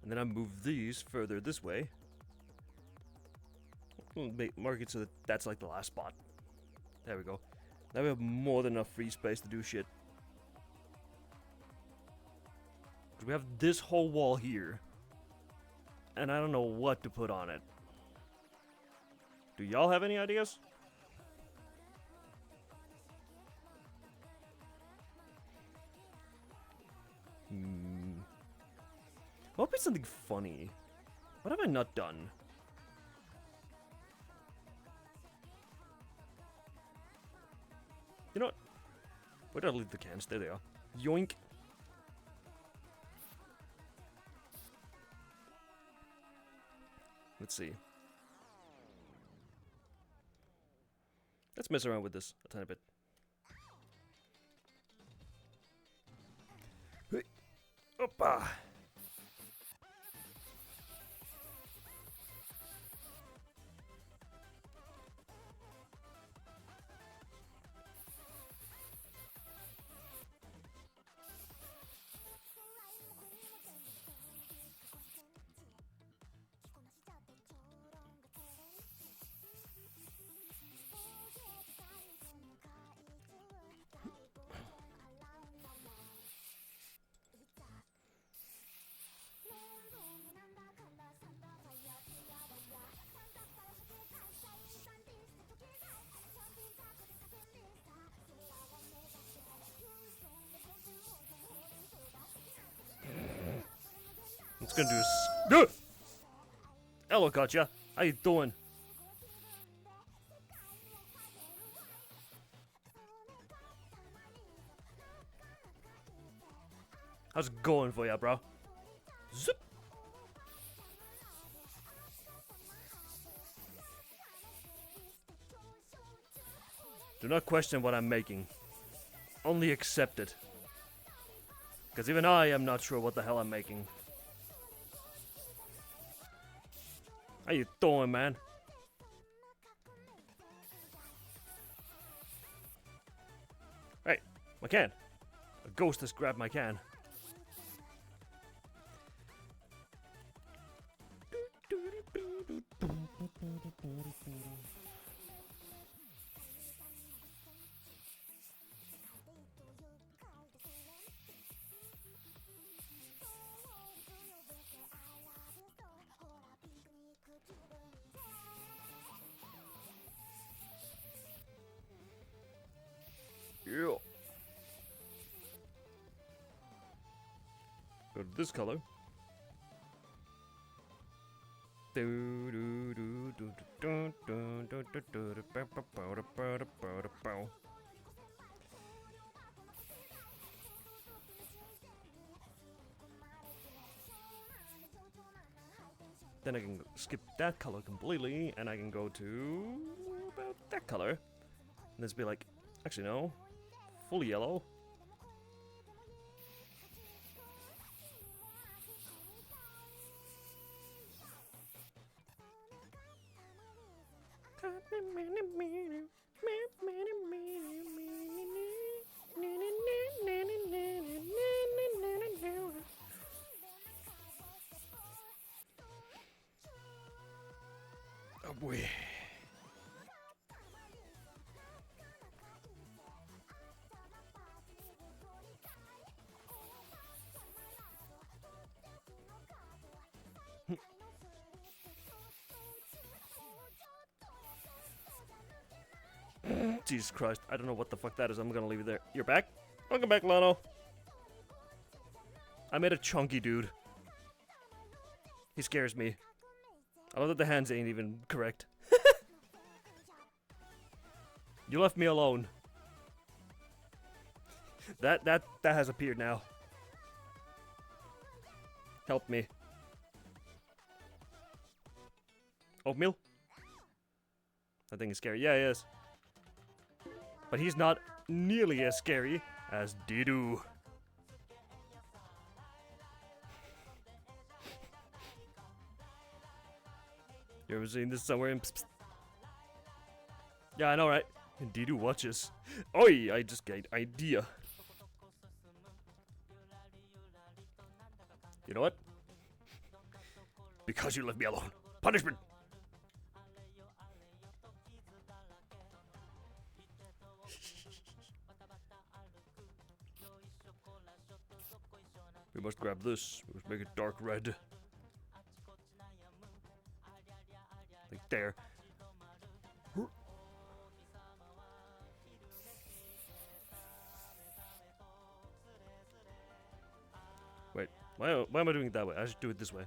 then I move these further this way. Mark it so that that's like the last spot. There we go. Now we have more than enough free space to do shit. We have this whole wall here. And I don't know what to put on it. Do y'all have any ideas? What would be something funny? What have I not done? You know what? Where did I leave the cans? There they are. Yoink. Let's see. Let's mess around with this a tiny bit. Hey. Oppa. It's gonna do hello, gotcha. How you doing? How's it going for ya, bro? Zip. Do not question what I'm making. Only accept it. Because even I am not sure what the hell I'm making. How you doing, man? Hey, my can. A ghost has grabbed my can. Yeah. Go to this color. Then I can skip that color completely, and I can go to about that color. And this be like, actually no, full yellow. Oh boy. Jesus Christ, I don't know what the fuck that is. I'm gonna leave it there. You're back? Welcome back, Lano. I made a chunky dude. He scares me. I love that the hands ain't even correct. You left me alone. That has appeared now. Help me. Oatmeal? That thing is scary. Yeah, he is. But he's not nearly as scary as Didu. You ever seen this somewhere in Psst, Psst. Yeah, I know, right? And Didu watches. Oi, I just got an idea. You know what? Because you left me alone. Punishment! We must grab this. We must make it dark red. Like there. Wait, why am I doing it that way? I should do it this way.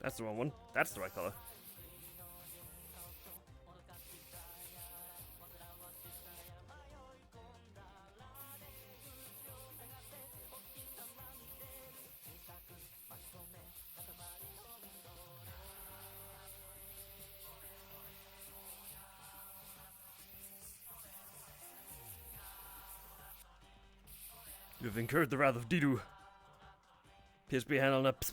That's the wrong one. That's the right color. You have incurred the wrath of Didu. PSP handle up.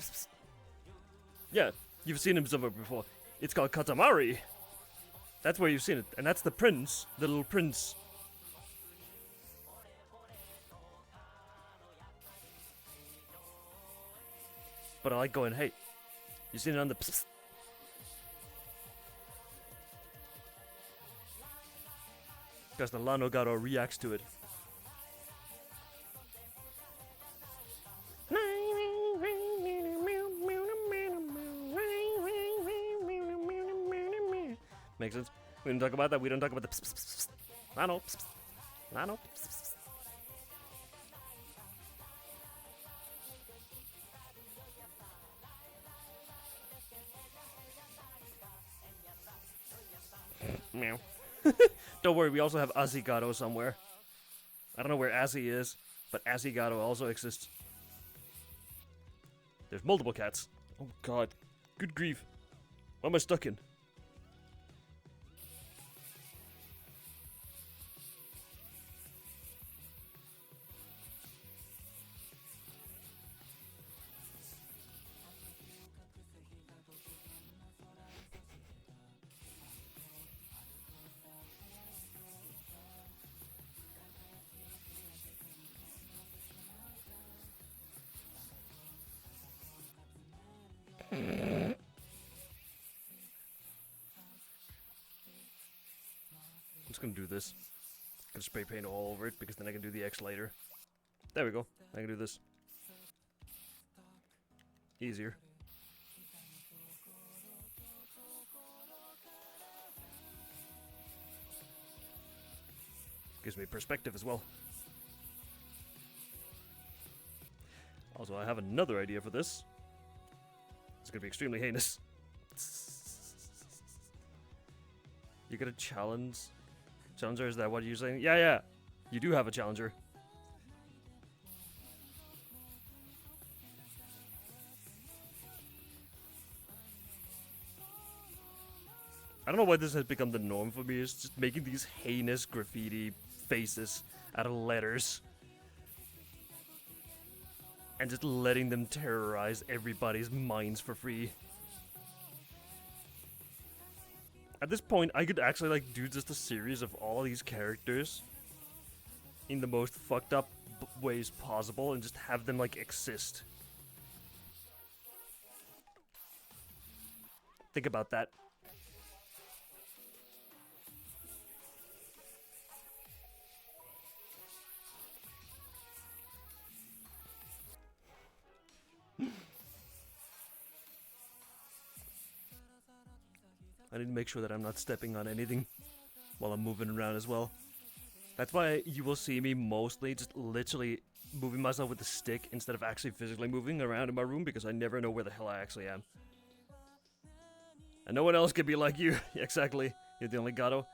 Yeah, you've seen him somewhere before. It's called Katamari. That's where you've seen it, and that's the prince, the little prince. But I like going, hey, you seen it on the because the Lano Gato reacts to it. Makes sense. We don't talk about that. We don't talk about the Lano. Lano. Meow. Don't worry, we also have Azigato somewhere. I don't know where Azzy is, but Azigato also exists. There's multiple cats. Oh god. Good grief. What am I stuck in? I'm just gonna do this. Gonna spray paint all over it because then I can do the X later. There we go. I can do this. Easier. Gives me perspective as well. Also, I have another idea for this. It's gonna be extremely heinous. You get a challenge? Challenger, is that what you're saying? Yeah. You do have a challenger. I don't know why this has become the norm for me. It's just making these heinous graffiti faces out of letters. And just letting them terrorize everybody's minds for free. At this point, I could actually like do just a series of all of these characters in the most fucked up ways possible and just have them like exist. Think about that. I need to make sure that I'm not stepping on anything while I'm moving around as well. That's why you will see me mostly just literally moving myself with the stick instead of actually physically moving around in my room because I never know where the hell I actually am. And no one else can be like you. Exactly. You're the only Gato.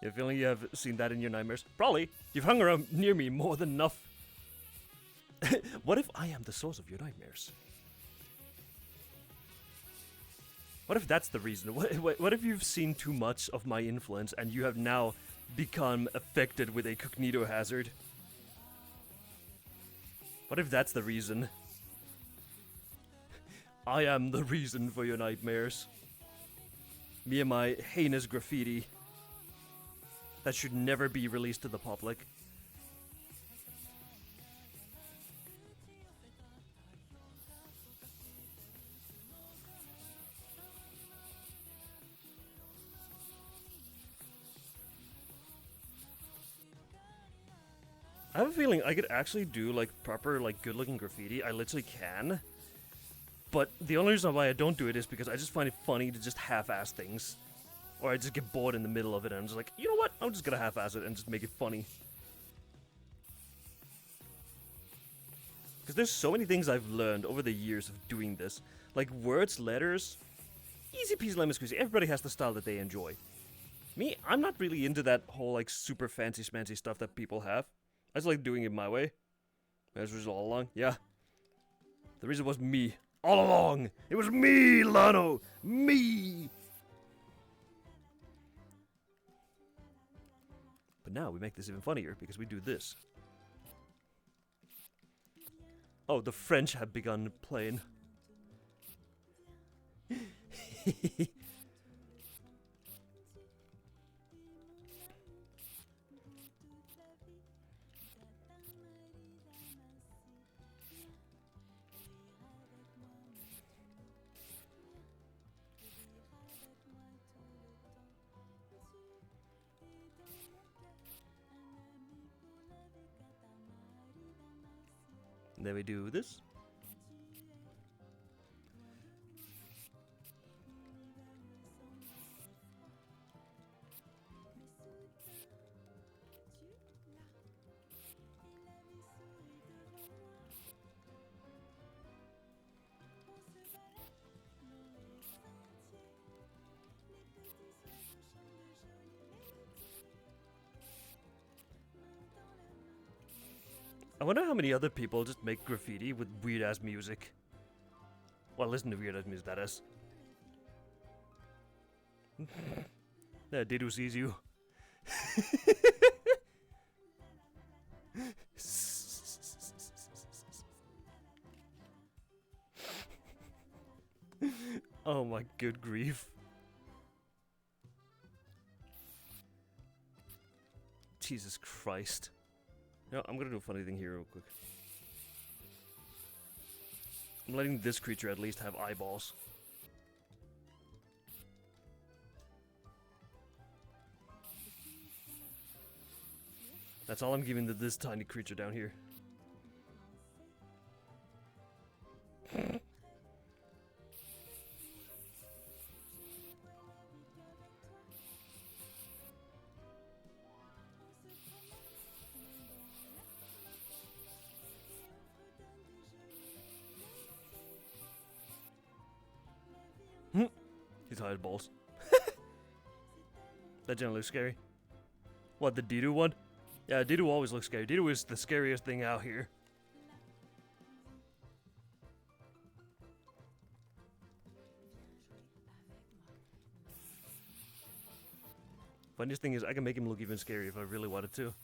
You have a feeling you have seen that in your nightmares? Probably. You've hung around near me more than enough. What if I am the source of your nightmares? What if that's the reason? What if you've seen too much of my influence and you have now become affected with a cognito hazard? What if that's the reason? I am the reason for your nightmares. Me and my heinous graffiti that should never be released to the public. I have a feeling I could actually do like proper like good looking graffiti. I literally can. But the only reason why I don't do it is because I just find it funny to just half-ass things. Or I just get bored in the middle of it and I'm just like, you know what? I'm just gonna half-ass it and just make it funny. Because there's so many things I've learned over the years of doing this. Like words, letters, easy peasy lemon squeezy. Everybody has the style that they enjoy. Me, I'm not really into that whole like super fancy smancy stuff that people have. I just like doing it my way. That's just all along. Yeah. The reason was me. All along. It was me, Lano. Me. But now we make this even funnier because we do this. Oh, the French have begun playing. And then we do this. I wonder how many other people just make graffiti with weird-ass music. Well, listen to weird-ass music, that is. Yeah, Didu sees you. Oh my good grief. Jesus Christ. You know, I'm gonna do a funny thing here real quick. I'm letting this creature at least have eyeballs. That's all I'm giving to this tiny creature down here. He's high as balls. That generally looks scary. What, the Didu one? Yeah, Didu always looks scary. Didu is the scariest thing out here. Funniest thing is, I can make him look even scarier if I really wanted to.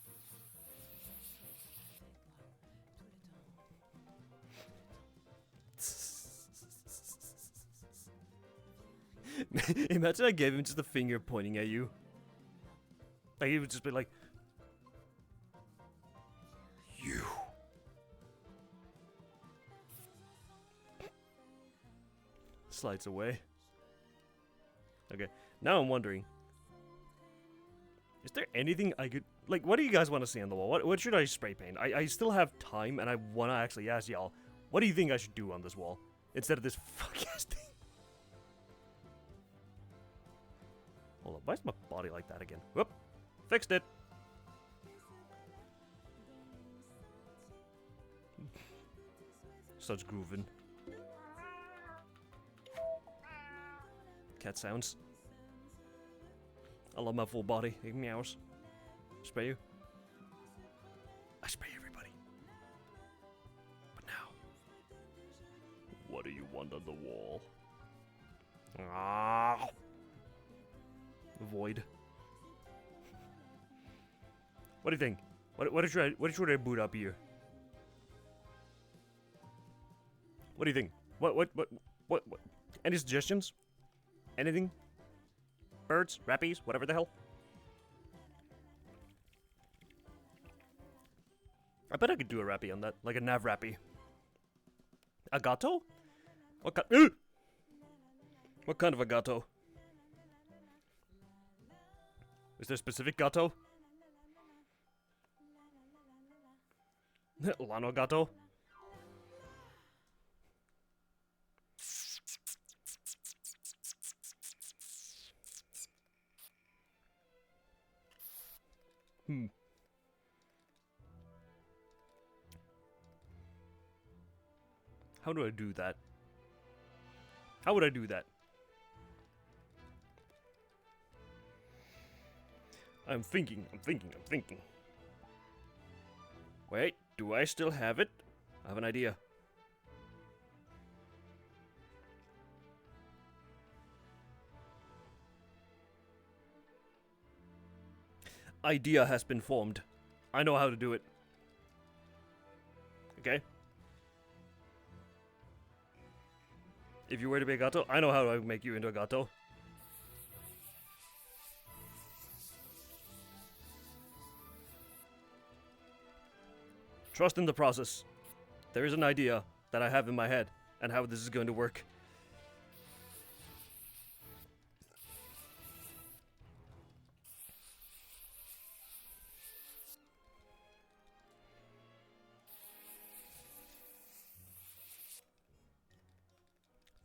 Imagine I gave him just a finger pointing at you. Like, he would just be like... You. Slides away. Okay, now I'm wondering. Is there anything I could... Like, what do you guys want to see on the wall? What should I spray paint? I still have time, and I want to actually ask y'all, what do you think I should do on this wall? Instead of this fuck-ass thing. Hold on, why is my body like that again? Whoop! Fixed it! Such grooving. Cat sounds. I love my full body. It meows. Spray you? I spray everybody. But now, what do you want on the wall? Ah! Void. What do you think? What should I boot up here? What do you think? What? Any suggestions? Anything? Birds? Rappies? Whatever the hell? I bet I could do a rappy on that. Like a nav rappy. A gato? What kind? What kind of a gato? Is there a specific gato? Lano gato? How do I do that? How would I do that? I'm thinking. Wait, do I still have it? I have an idea. Idea has been formed. I know how to do it. Okay? If you were to be a gato, I know how to make you into a gato. Trust in the process. There is an idea that I have in my head and how this is going to work.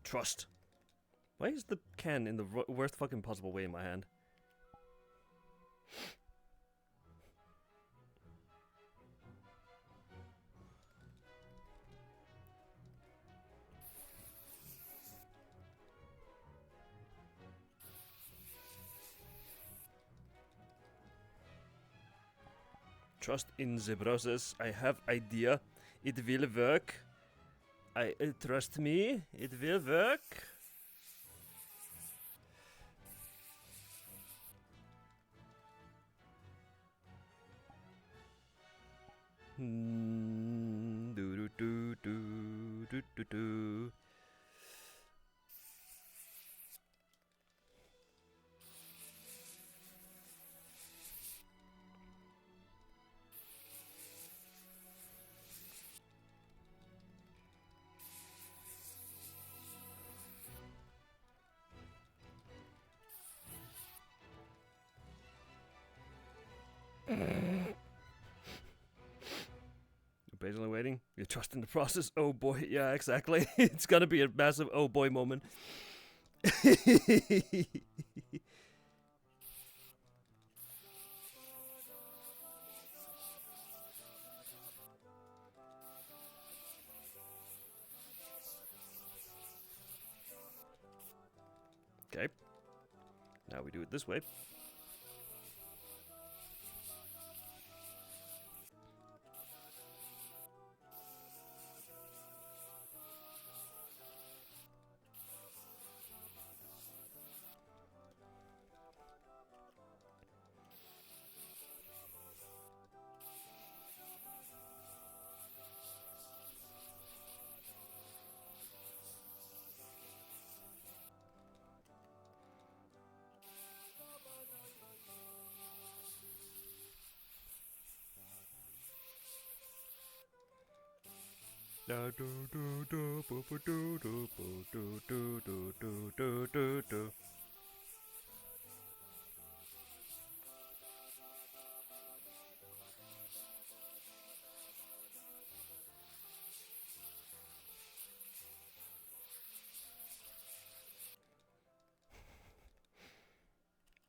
Trust. Why is the can in the worst fucking possible way in my hand? Trust in the process. I have idea. It will work. Trust me. It will work. Do do do do do do do. Patiently waiting. You trust in the process. Oh boy, yeah, exactly. It's gonna be a massive oh boy moment. Okay. Now we do it this way.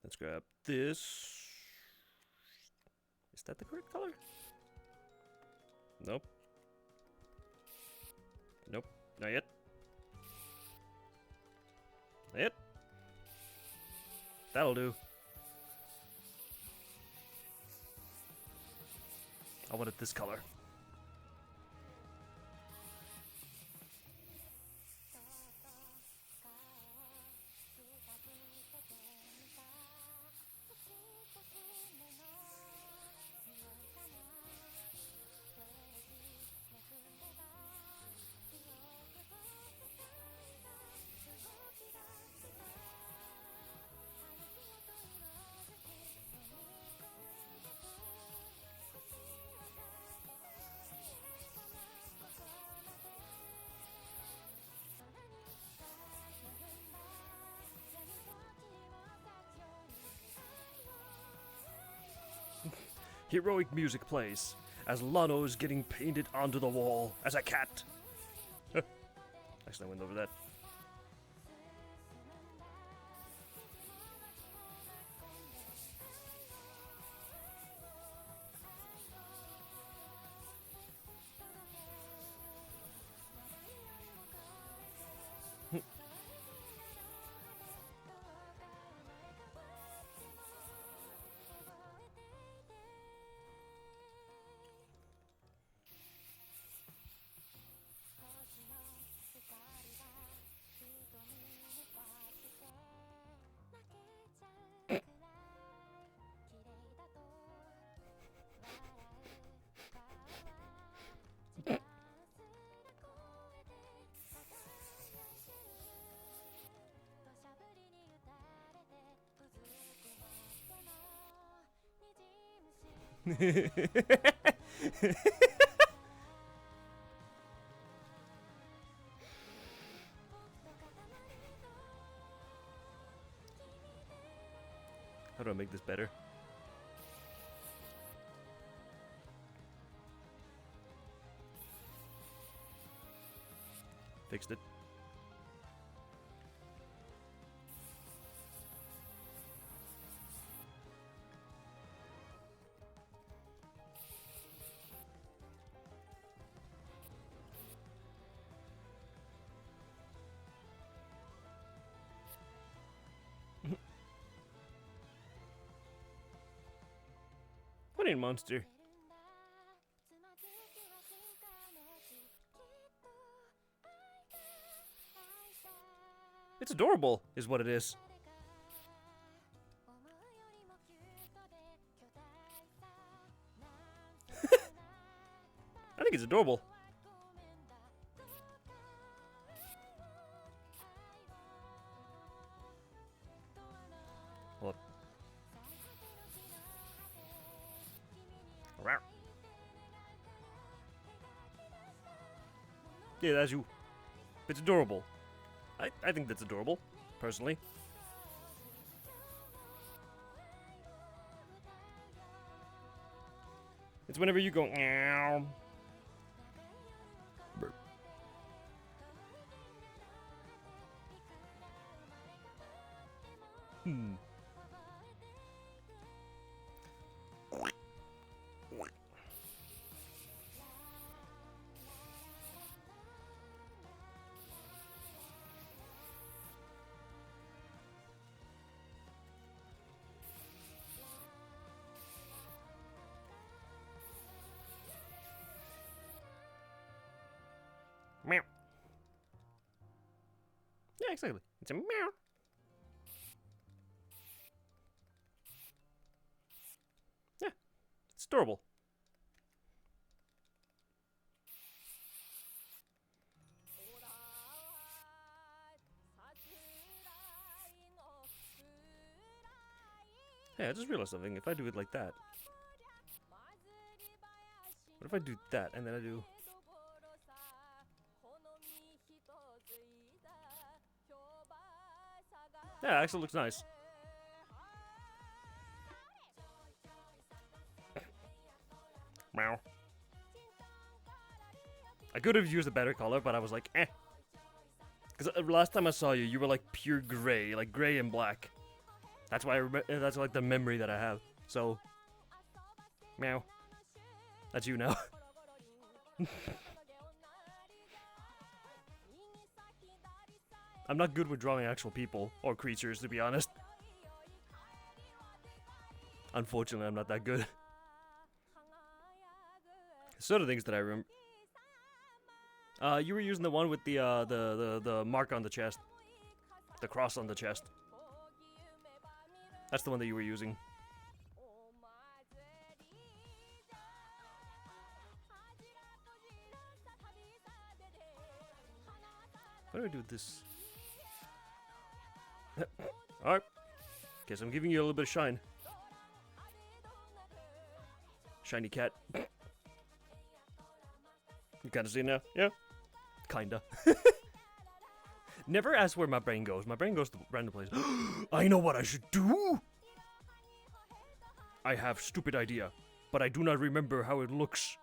Let's grab this. Is that the correct color? Nope. Nope. Not yet. Not yet. That'll do. I wanted this color. Heroic music plays as Lano is getting painted onto the wall as a cat. Actually, I went over that. How do I make this better? Fixed it. What a monster. It's adorable, is what it is. I think it's adorable. Hold up. Yeah, that's you. It's adorable. I think that's adorable, personally. It's whenever you go, meow. Hmm. Meow. Yeah, exactly. It's a meow. Yeah, it's adorable. Hey, I just realized something. If I do it like that. What if I do that and then I do... Yeah, it actually looks nice. Meow. I could have used a better color, but I was like, eh. Because last time I saw you, you were like pure gray, like gray and black. That's why that's like the memory that I have. So, meow. That's you now. I'm not good with drawing actual people or creatures, to be honest. Unfortunately, I'm not that good. Sort of things that I remember. You were using the one with the mark on the chest, the cross on the chest. That's the one that you were using. What do I do with this? Alright. Guess I'm giving you a little bit of shine. Shiny cat. You kinda see it now? Yeah? Kinda. Never ask where my brain goes. My brain goes to random places. I know what I should do! I have stupid idea, but I do not remember how it looks.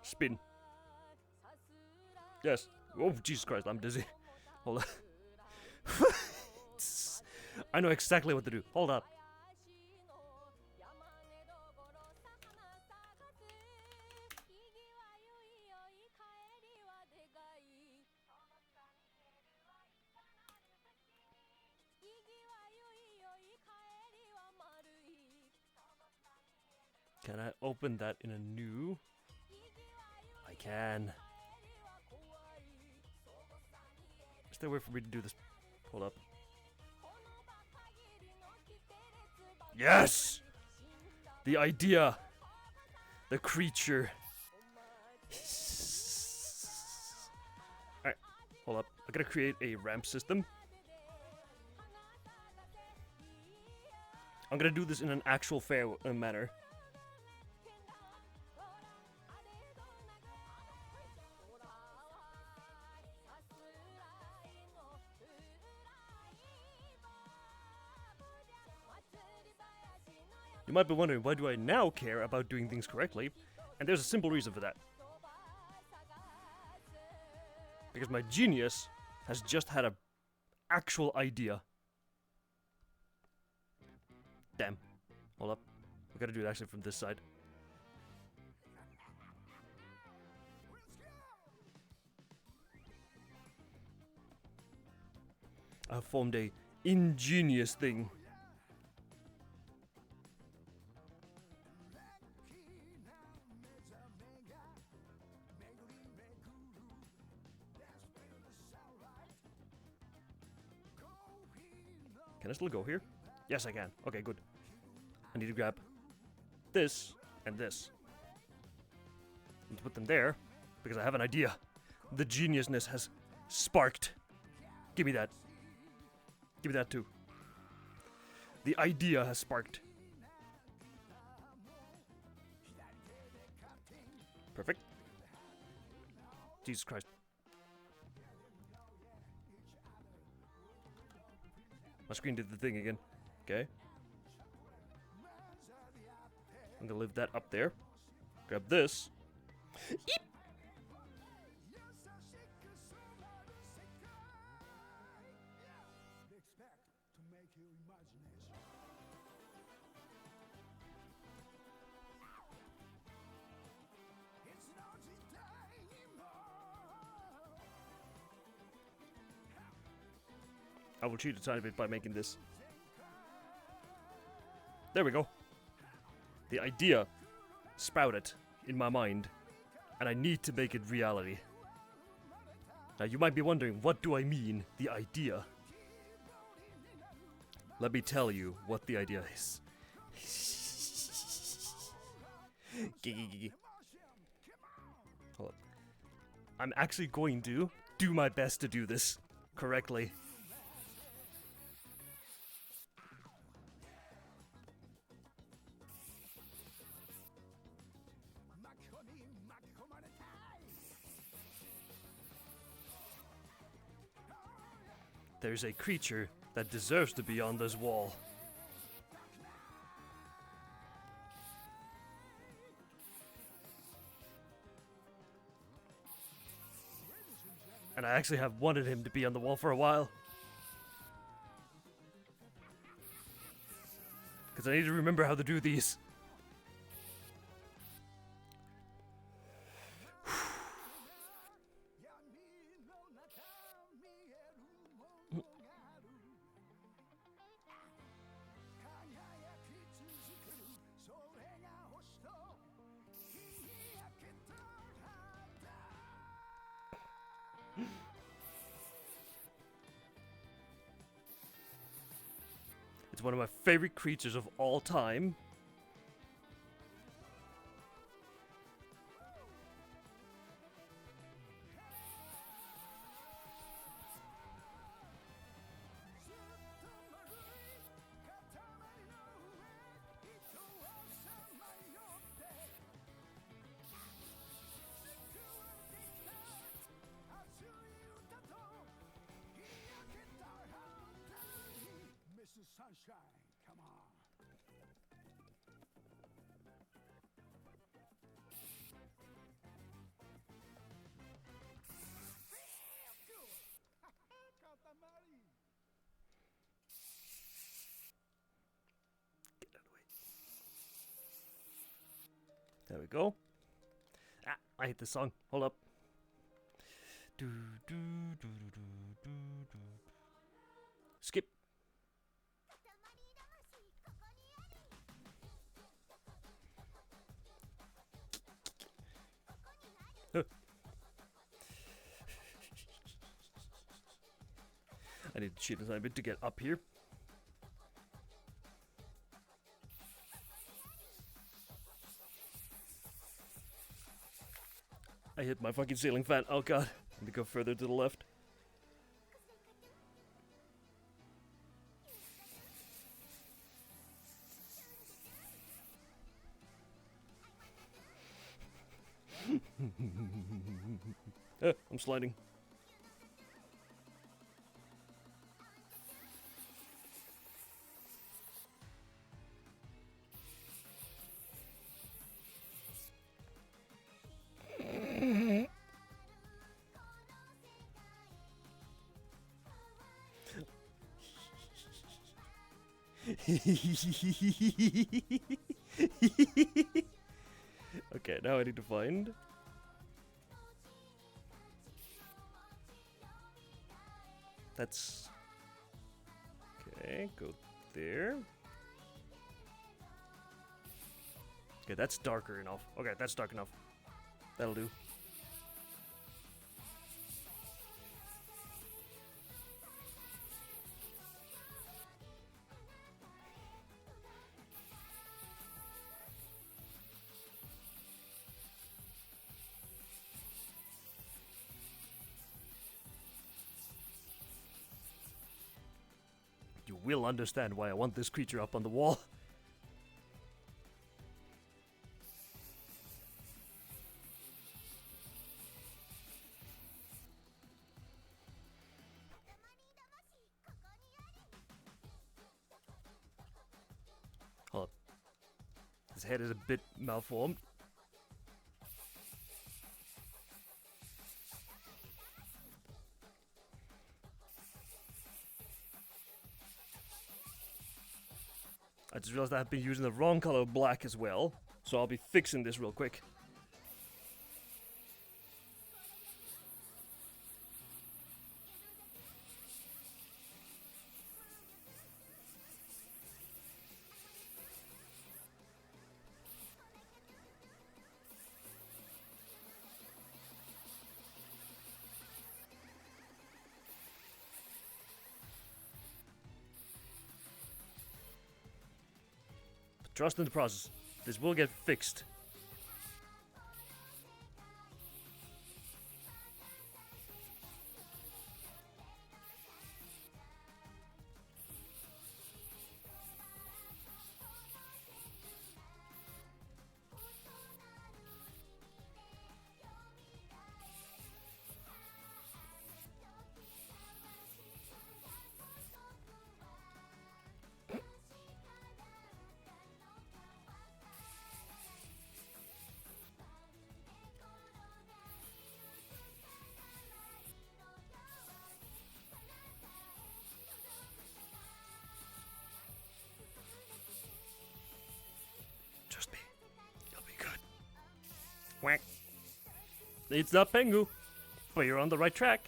Spin. Yes. Oh, Jesus Christ, I'm dizzy. Hold on. I know exactly what to do. Hold up. Can I open that in a new? I can. Is there a way for me to do this? Hold up. Yes! The idea The creature. Alright, hold up. I gotta create a ramp system. I'm gonna do this in an actual fair manner. You might be wondering, why do I now care about doing things correctly? And there's a simple reason for that. Because my genius has just had an actual idea. Damn. Hold up. We gotta do it actually from this side. I formed a ingenious thing. Can I still go here? Yes, I can. Okay, good. I need to grab this and this. I need to put them there because I have an idea. The geniusness has sparked. Give me that. Give me that too. The idea has sparked. Perfect. Jesus Christ. My screen did the thing again. Okay. I'm gonna leave that up there. Grab this. Eep! I will cheat a tiny bit by making this. There we go. The idea sprouted in my mind, and I need to make it reality. Now you might be wondering, what do I mean, the idea? Let me tell you what the idea is. Hold up. I'm actually going to do my best to do this correctly. There's a creature that deserves to be on this wall. And I actually have wanted him to be on the wall for a while. Because I need to remember how to do these. It's one of my favorite creatures of all time. Sunshine, come on. Get out of the way. There we go. Ah, I hate this song. Hold up. Do, do, do, do, do, do, do. Skip. I need to cheat a tiny bit to get up here. I hit my fucking ceiling fan. Oh god. Let me go further to the left. I'm sliding. Okay, now I need to find. That's okay. Go there. Okay, that's darker enough. Okay, that's dark enough. That'll do. You will understand why I want this creature up on the wall. Hold up. His head is a bit malformed. I just realized I've been using the wrong color of black as well, so I'll be fixing this real quick. Trust in the process. This will get fixed. Trust me. You'll be good. Whack. It's not Pengu, but you're on the right track.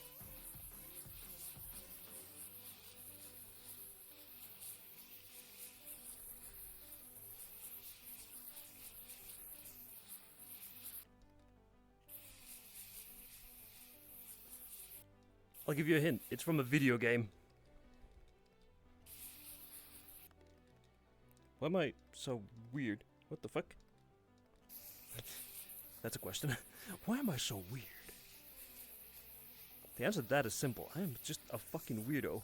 I'll give you a hint. It's from a video game. Why am I so weird? What the fuck? That's a question. Why am I so weird? The answer to that is simple. I am just a fucking weirdo.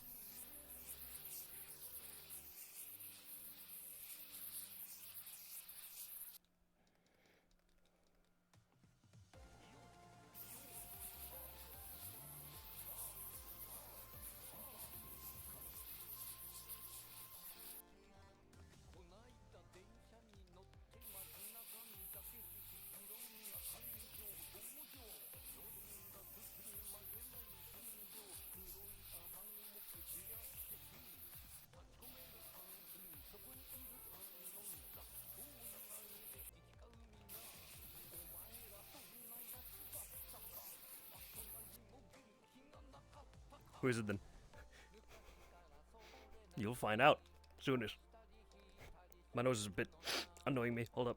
Who is it then? You'll find out soonish. My nose is a bit annoying me. Hold up.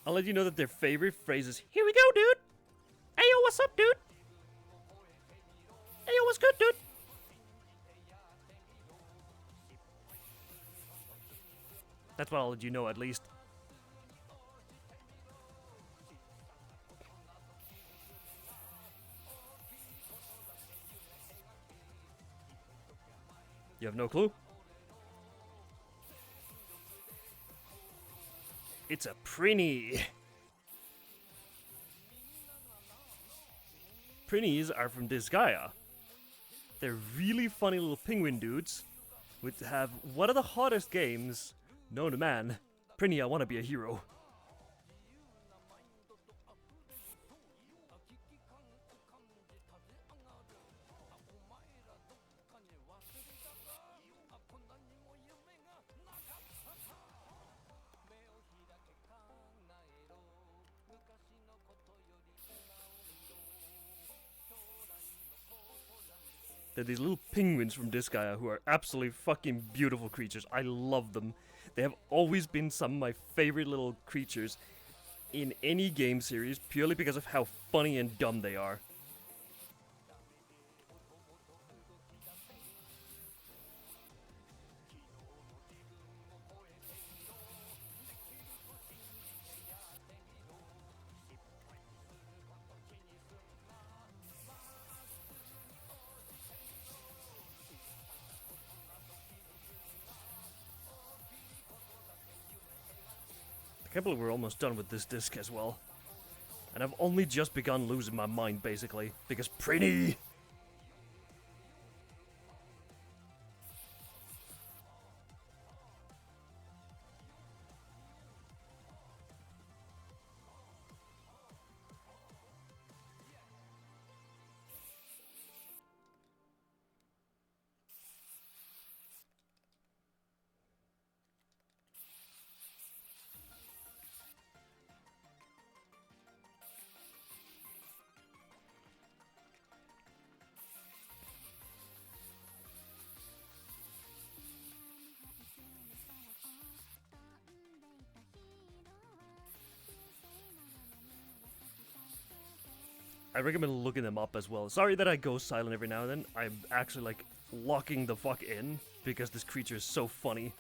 I'll let you know that their favorite phrase is, "Here we go, dude! Hey, yo, what's up, dude? Hey, yo, what's good, dude?" That's what I'll let you know, at least. You have no clue? It's a prinny. Prinnies are from Disgaea. They're really funny little penguin dudes, which have one of the hottest games known to man. Prinny, I want to be a hero. They're these little penguins from Disgaea who are absolutely fucking beautiful creatures. I love them. They have always been some of my favorite little creatures in any game series purely because of how funny and dumb they are. I can't believe we're almost done with this disc as well. And I've only just begun losing my mind, basically, because Prinny! I recommend looking them up as well. Sorry that I go silent every now and then. I'm actually, like, locking the fuck in because this creature is so funny.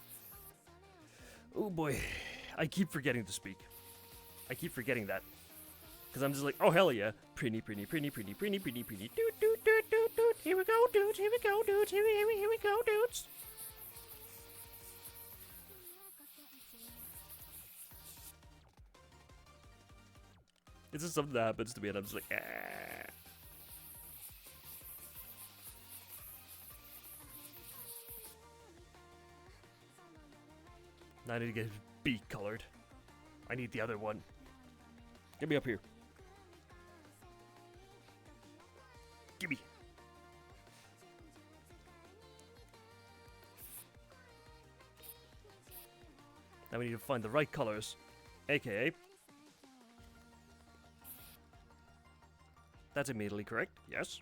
Oh boy. I keep forgetting to speak. I keep forgetting that. Because I'm just like, oh hell yeah. Prinny, prinny, prinny, prinny, prinny, prinny, prinny. Doot, doot, doot, doot, doot. Here we go, dudes. Here we go, dudes. Here we go, dudes. It's just something that happens to me and I'm just like, ah. Now I need to get his beak colored. I need the other one. Get me up here. Gimme. Now we need to find the right colors. AKA... That's immediately correct, yes.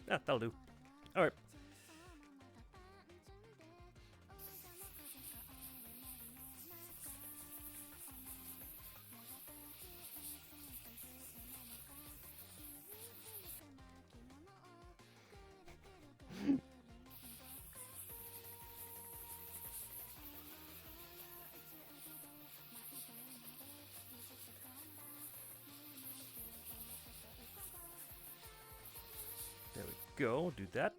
Yeah, that'll do. Alright. There we go, do that.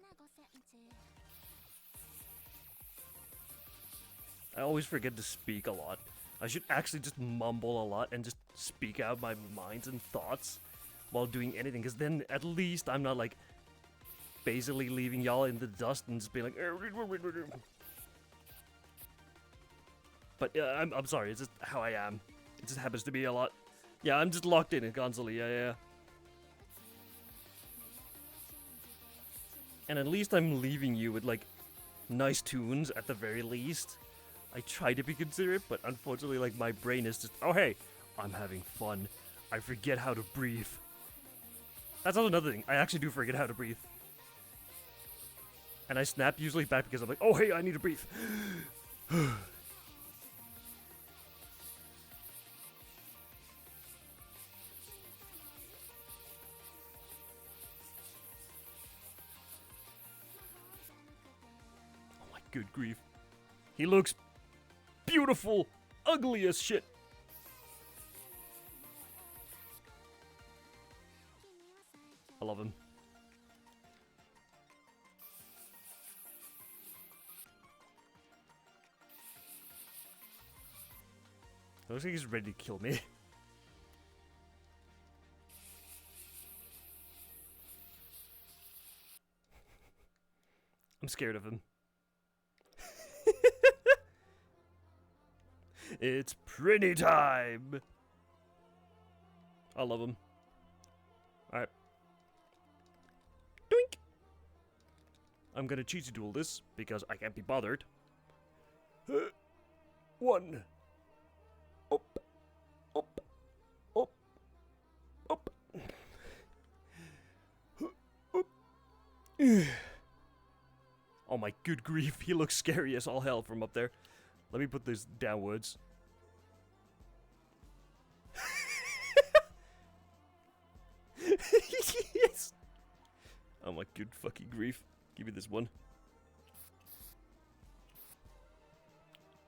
I always forget to speak a lot. I should actually just mumble a lot and just speak out my minds and thoughts while doing anything, because then at least I'm not like basically leaving y'all in the dust and just being like but I'm sorry, it's just how I am. It just happens to be a lot. Yeah, I'm just locked in constantly, yeah. And at least I'm leaving you with, like, nice tunes at the very least. I try to be considerate, but unfortunately, like, my brain is just, oh hey, I'm having fun. I forget how to breathe. That's also another thing. I actually do forget how to breathe. And I snap usually back because I'm like, oh hey, I need to breathe. Oh my good grief. He looks beautiful, ugly as shit. I love him. Looks like he's ready to kill me. I'm scared of him. It's pretty time! I love him. Alright. Doink! I'm gonna cheesy duel this, because I can't be bothered. One. Up. Up. Up. Up. Up. Oh my good grief, he looks scary as all hell from up there. Let me put this downwards. Yes! Oh my good fucking grief. Give me this one.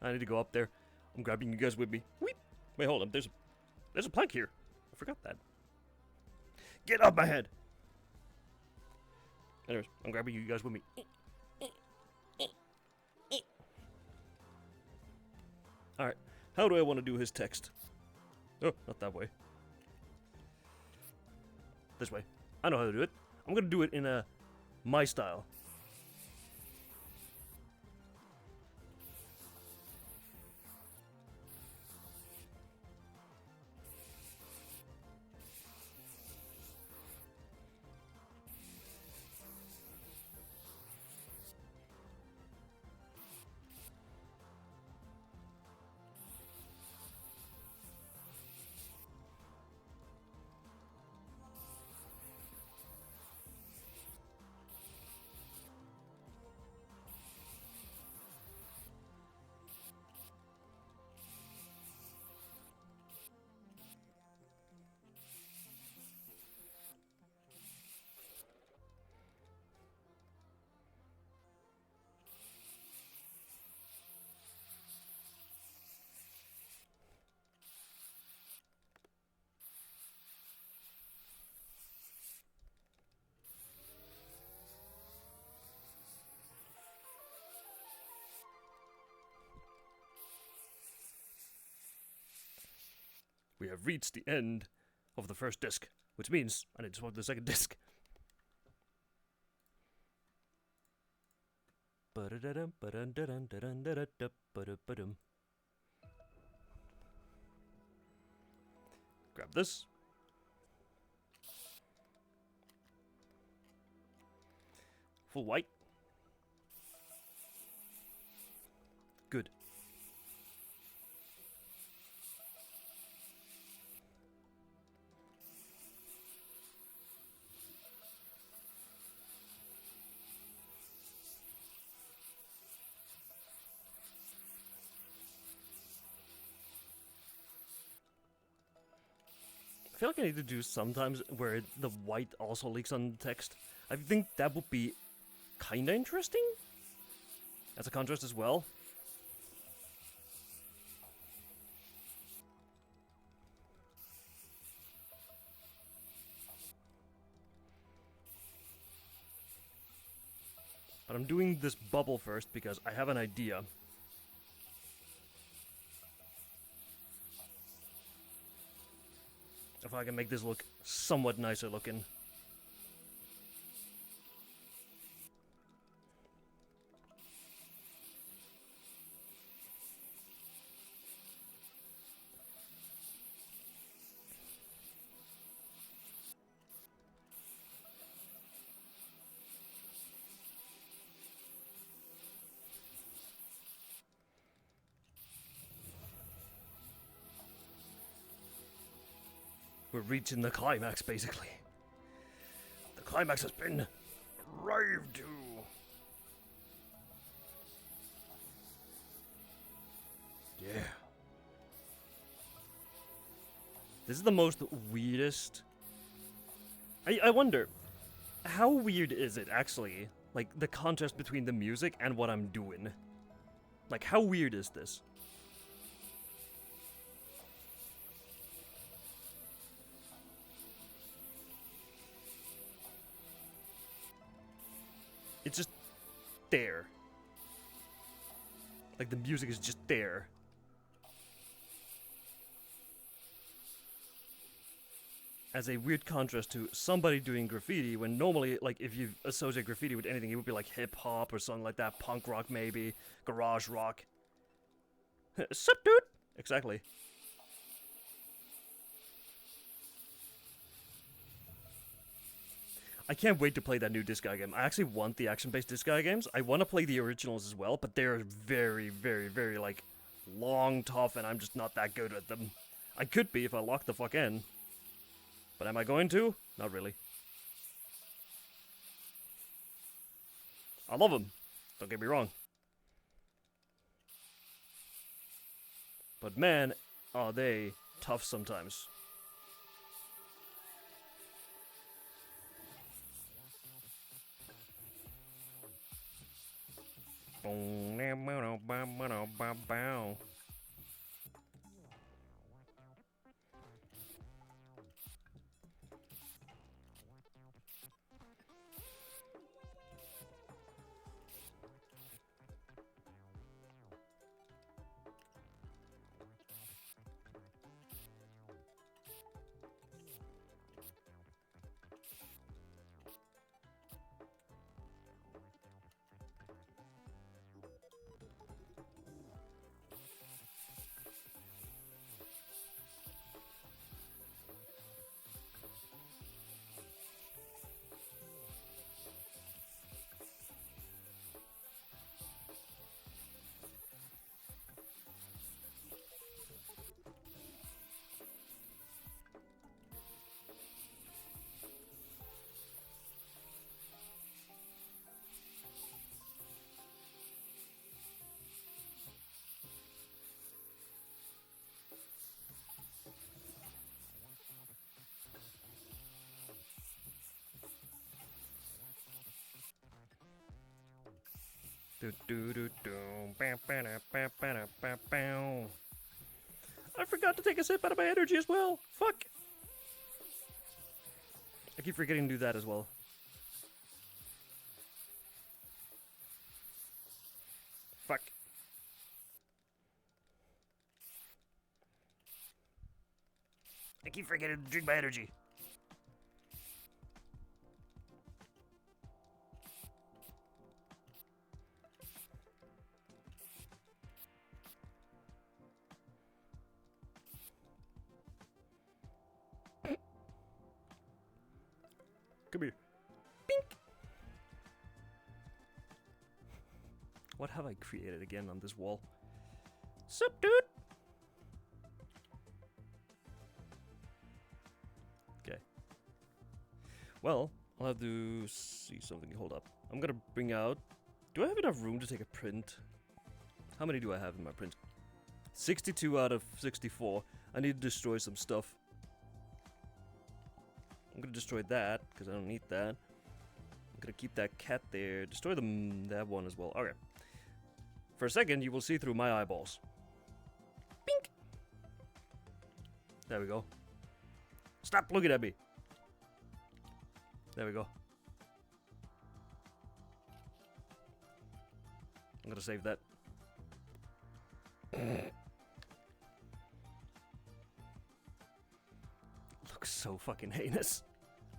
I need to go up there. I'm grabbing you guys with me. Wait, hold on. There's a plank here. I forgot that. Get up my head! Anyways, I'm grabbing you guys with me. Alright, how do I want to do his text? Oh, not that way. This way. I know how to do it. I'm gonna do it in my style. We have reached the end of the first disc, which means I need to swap the second disc. Grab this. Full white. Good. I feel like I need to do sometimes where the white also leaks on the text. I think that would be kinda interesting as a contrast as well. But I'm doing this bubble first because I have an idea. If I can make this look somewhat nicer looking. We're reaching the climax, basically. The climax has been arrived to. Yeah. This is the most weirdest. I wonder, how weird is it actually? Like, the contrast between the music and what I'm doing. Like, how weird is this? It's just there. Like, the music is just there. As a weird contrast to somebody doing graffiti, when normally, like, if you associate graffiti with anything, it would be like hip-hop or something like that, punk rock maybe, garage rock. Sup, dude? Exactly. I can't wait to play that new Disgaea game. I actually want the action-based Disgaea games. I want to play the originals as well, but they're very, very, very, like, long, tough, and I'm just not that good at them. I could be if I lock the fuck in. But am I going to? Not really. I love them. Don't get me wrong. But man, are they tough sometimes. I forgot to take a sip out of my energy as well. Fuck. I keep forgetting to do that as well. Fuck. I keep forgetting to drink my energy. Come here. Pink. What have I created again on this wall? Sup, dude? Okay. Well, I'll have to see something. Hold up. I'm gonna bring out... Do I have enough room to take a print? How many do I have in my print? 62 out of 64. I need to destroy some stuff. I'm gonna destroy that, because I don't need that. I'm gonna keep that cat there. Destroy that one as well. Okay. For a second, you will see through my eyeballs. Pink! There we go. Stop looking at me! There we go. I'm gonna save that. Looks so fucking heinous.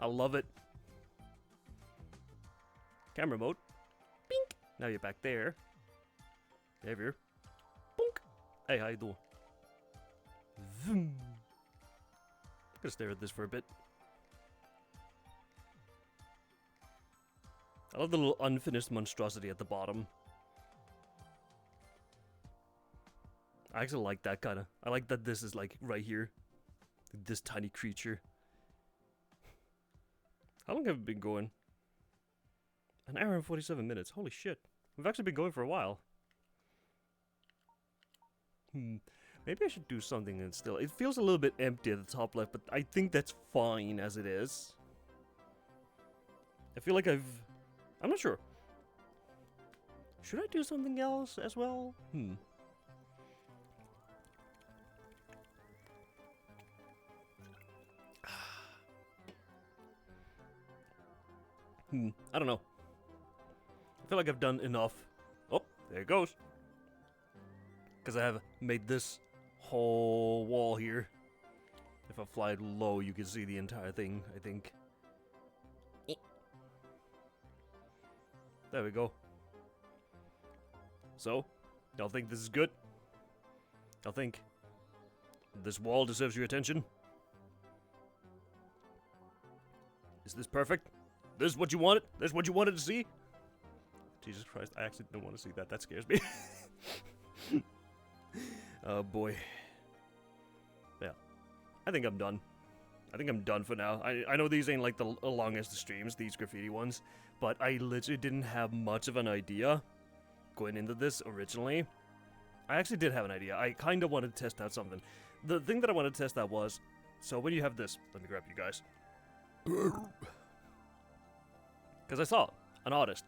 I love it. Camera mode. Pink. Now you're back there. Behavior. Boink. Hey, how you doing? Vroom. I'm gonna stare at this for a bit. I love the little unfinished monstrosity at the bottom. I actually like that kinda. I like that this is like right here. This tiny creature. How long have we been going? An hour and 47 minutes. Holy shit. We've actually been going for a while. Maybe I should do something and still. It feels a little bit empty at the top left, but I think that's fine as it is. I feel like I'm not sure. Should I do something else as well? I don't know. I feel like I've done enough. Oh, there it goes. Because I have made this whole wall here. If I fly it low, you can see the entire thing, I think. There we go. So, y'all think this is good? Y'all think this wall deserves your attention? Is this perfect? This is what you wanted? This is what you wanted to see? Jesus Christ, I actually don't want to see that. That scares me. Oh boy. Yeah. I think I'm done. I think I'm done for now. I know these ain't like the longest streams, these graffiti ones, but I literally didn't have much of an idea going into this originally. I actually did have an idea. I kind of wanted to test out something. The thing that I wanted to test out was, so when you have this, let me grab you guys. Because I saw an artist.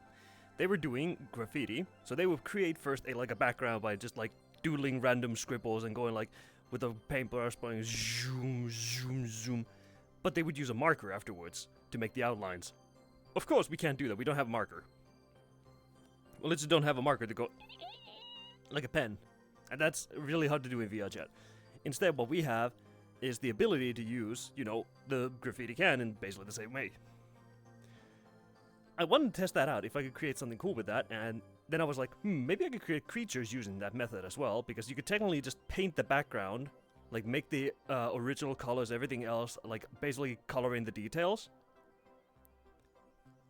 They were doing graffiti, so they would create first a background by just like doodling random scribbles and going like with a paintbrush going zoom, zoom, zoom. But they would use a marker afterwards to make the outlines. Of course, we can't do that. We don't have a marker. Well, let's just don't have a marker to go like a pen. And that's really hard to do in VR chat. Instead, what we have is the ability to use, you know, the graffiti can in basically the same way. I wanted to test that out, if I could create something cool with that, and then I was like, maybe I could create creatures using that method as well, because you could technically just paint the background, like make the original colors, everything else, like basically color in the details.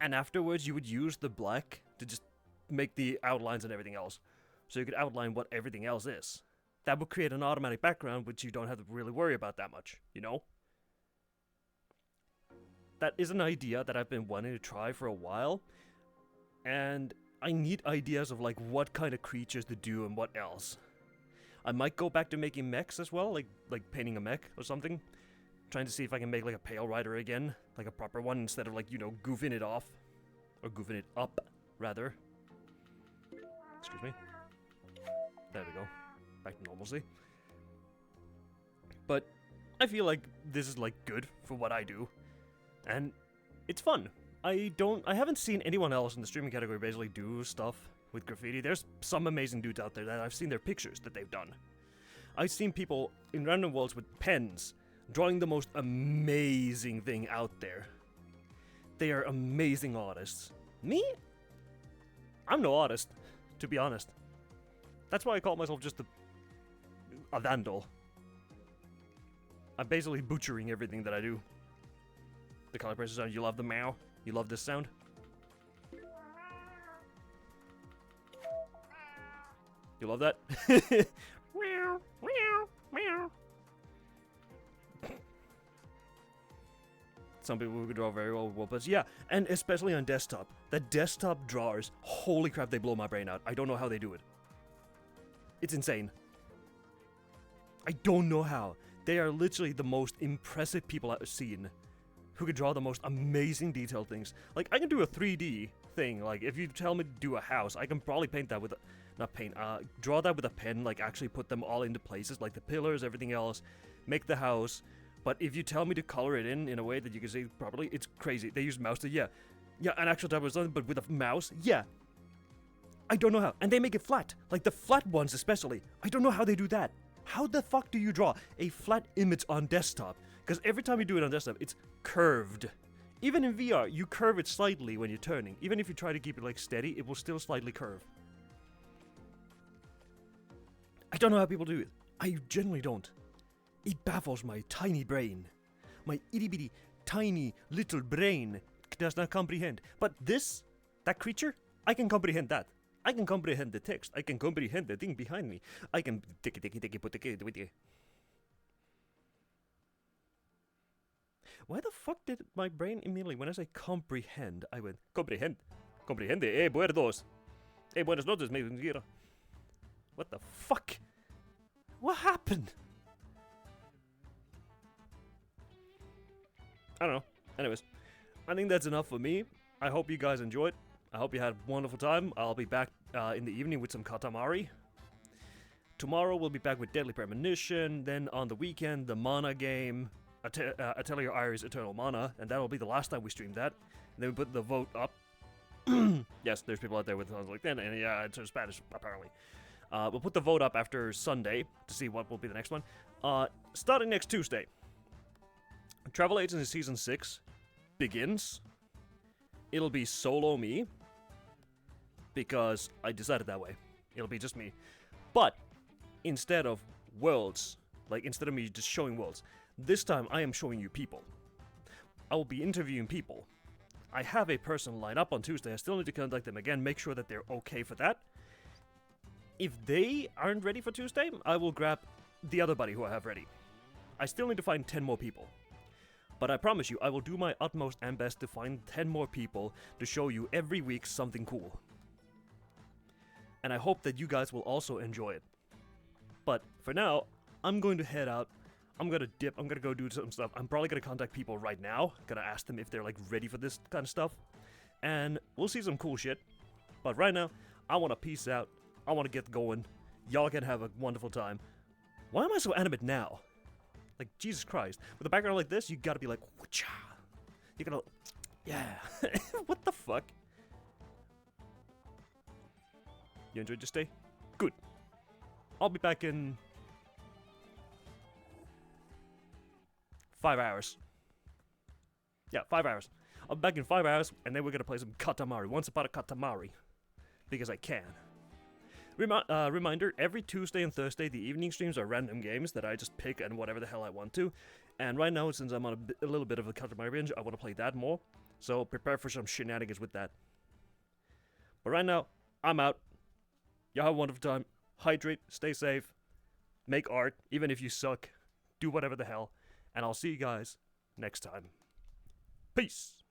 And afterwards you would use the black to just make the outlines and everything else. So you could outline what everything else is. That would create an automatic background, which you don't have to really worry about that much, you know? That is an idea that I've been wanting to try for a while, and I need ideas of like what kind of creatures to do and what else. I might go back to making mechs as well, like painting a mech or something. Trying to see if I can make like a Pale Rider again, like a proper one, instead of like, you know, goofing it off. Or goofing it up, rather. Excuse me. There we go. Back to normalcy. But I feel like this is like good for what I do. And it's fun. I haven't seen anyone else in the streaming category basically do stuff with graffiti. There's some amazing dudes out there that I've seen their pictures that they've done. I've seen people in random worlds with pens drawing the most amazing thing out there. They are amazing artists. Me? I'm no artist, to be honest. That's why I call myself just a vandal. I'm basically butchering everything that I do. The color pressure sound, you love the meow? You love this sound? You love that? Meow, meow, meow. Some people who can draw very well with whoopers. Yeah, and especially on desktop. The desktop drawers, holy crap, they blow my brain out. I don't know how they do it. It's insane. I don't know how. They are literally the most impressive people I've seen who can draw the most amazing detailed things. Like, I can do a 3D thing. Like, if you tell me to do a house, I can probably paint that with a... Not paint, draw that with a pen, like, actually put them all into places, like the pillars, everything else, make the house. But if you tell me to color it in a way that you can see properly, it's crazy. They use mouse to, yeah, an actual type of something, but with a mouse, yeah. I don't know how. And they make it flat. Like, the flat ones especially. I don't know how they do that. How the fuck do you draw a flat image on desktop? Because every time you do it on desktop, it's curved. Even in VR, you curve it slightly when you're turning. Even if you try to keep it like steady, it will still slightly curve. I don't know how people do it. I genuinely don't. It baffles my tiny brain. My itty bitty, tiny, little brain does not comprehend. But this, that creature, I can comprehend that. I can comprehend the text. I can comprehend the thing behind me. I can put. Why the fuck did my brain immediately, when I say comprehend, I went, comprehend. Comprehende, buenos. Buenos noches, me. What the fuck? What happened? I don't know. Anyways, I think that's enough for me. I hope you guys enjoyed. I hope you had a wonderful time. I'll be back in the evening with some Katamari. Tomorrow we'll be back with Deadly Premonition. Then on the weekend, the Mana game, Atelier Iris Eternal Mana, and that'll be the last time we stream that. And then we put the vote up. Yes, there's people out there with sounds like that, and yeah, it's Spanish apparently. We'll put the vote up after Sunday to see what will be the next one. Starting next Tuesday, Travel Agency Season 6 begins. It'll be solo me, because I decided that way. It'll be just me. But, instead of worlds, like instead of me just showing worlds, this time I am showing you people. I will be interviewing people. I have a person lined up on Tuesday. I still need to contact them again, make sure that they're okay for that. If they aren't ready for Tuesday, I will grab the other buddy who I have ready. I still need to find 10 more people. But I promise you, I will do my utmost and best to find 10 more people to show you every week something cool. And I hope that you guys will also enjoy it. But for now, I'm going to head out. I'm gonna dip. I'm gonna go do some stuff. I'm probably gonna contact people right now. Gonna ask them if they're like ready for this kind of stuff. And we'll see some cool shit. But right now, I want to peace out. I want to get going. Y'all can have a wonderful time. Why am I so animate now? Like, Jesus Christ. With a background like this, you gotta be like, whoocha. You gotta, yeah. What the fuck? You enjoyed your stay? Good. I'll be back in 5 hours. Yeah, 5 hours. I'll be back in 5 hours, and then we're gonna play some Katamari. Once Upon a Katamari. Because I can. Reminder, every Tuesday and Thursday, the evening streams are random games that I just pick and whatever the hell I want to. And right now, since I'm on a little bit of a Katamari binge, I want to play that more. So prepare for some shenanigans with that. But right now, I'm out. Y'all have a wonderful time. Hydrate, stay safe, make art, even if you suck. Do whatever the hell. And I'll see you guys next time. Peace!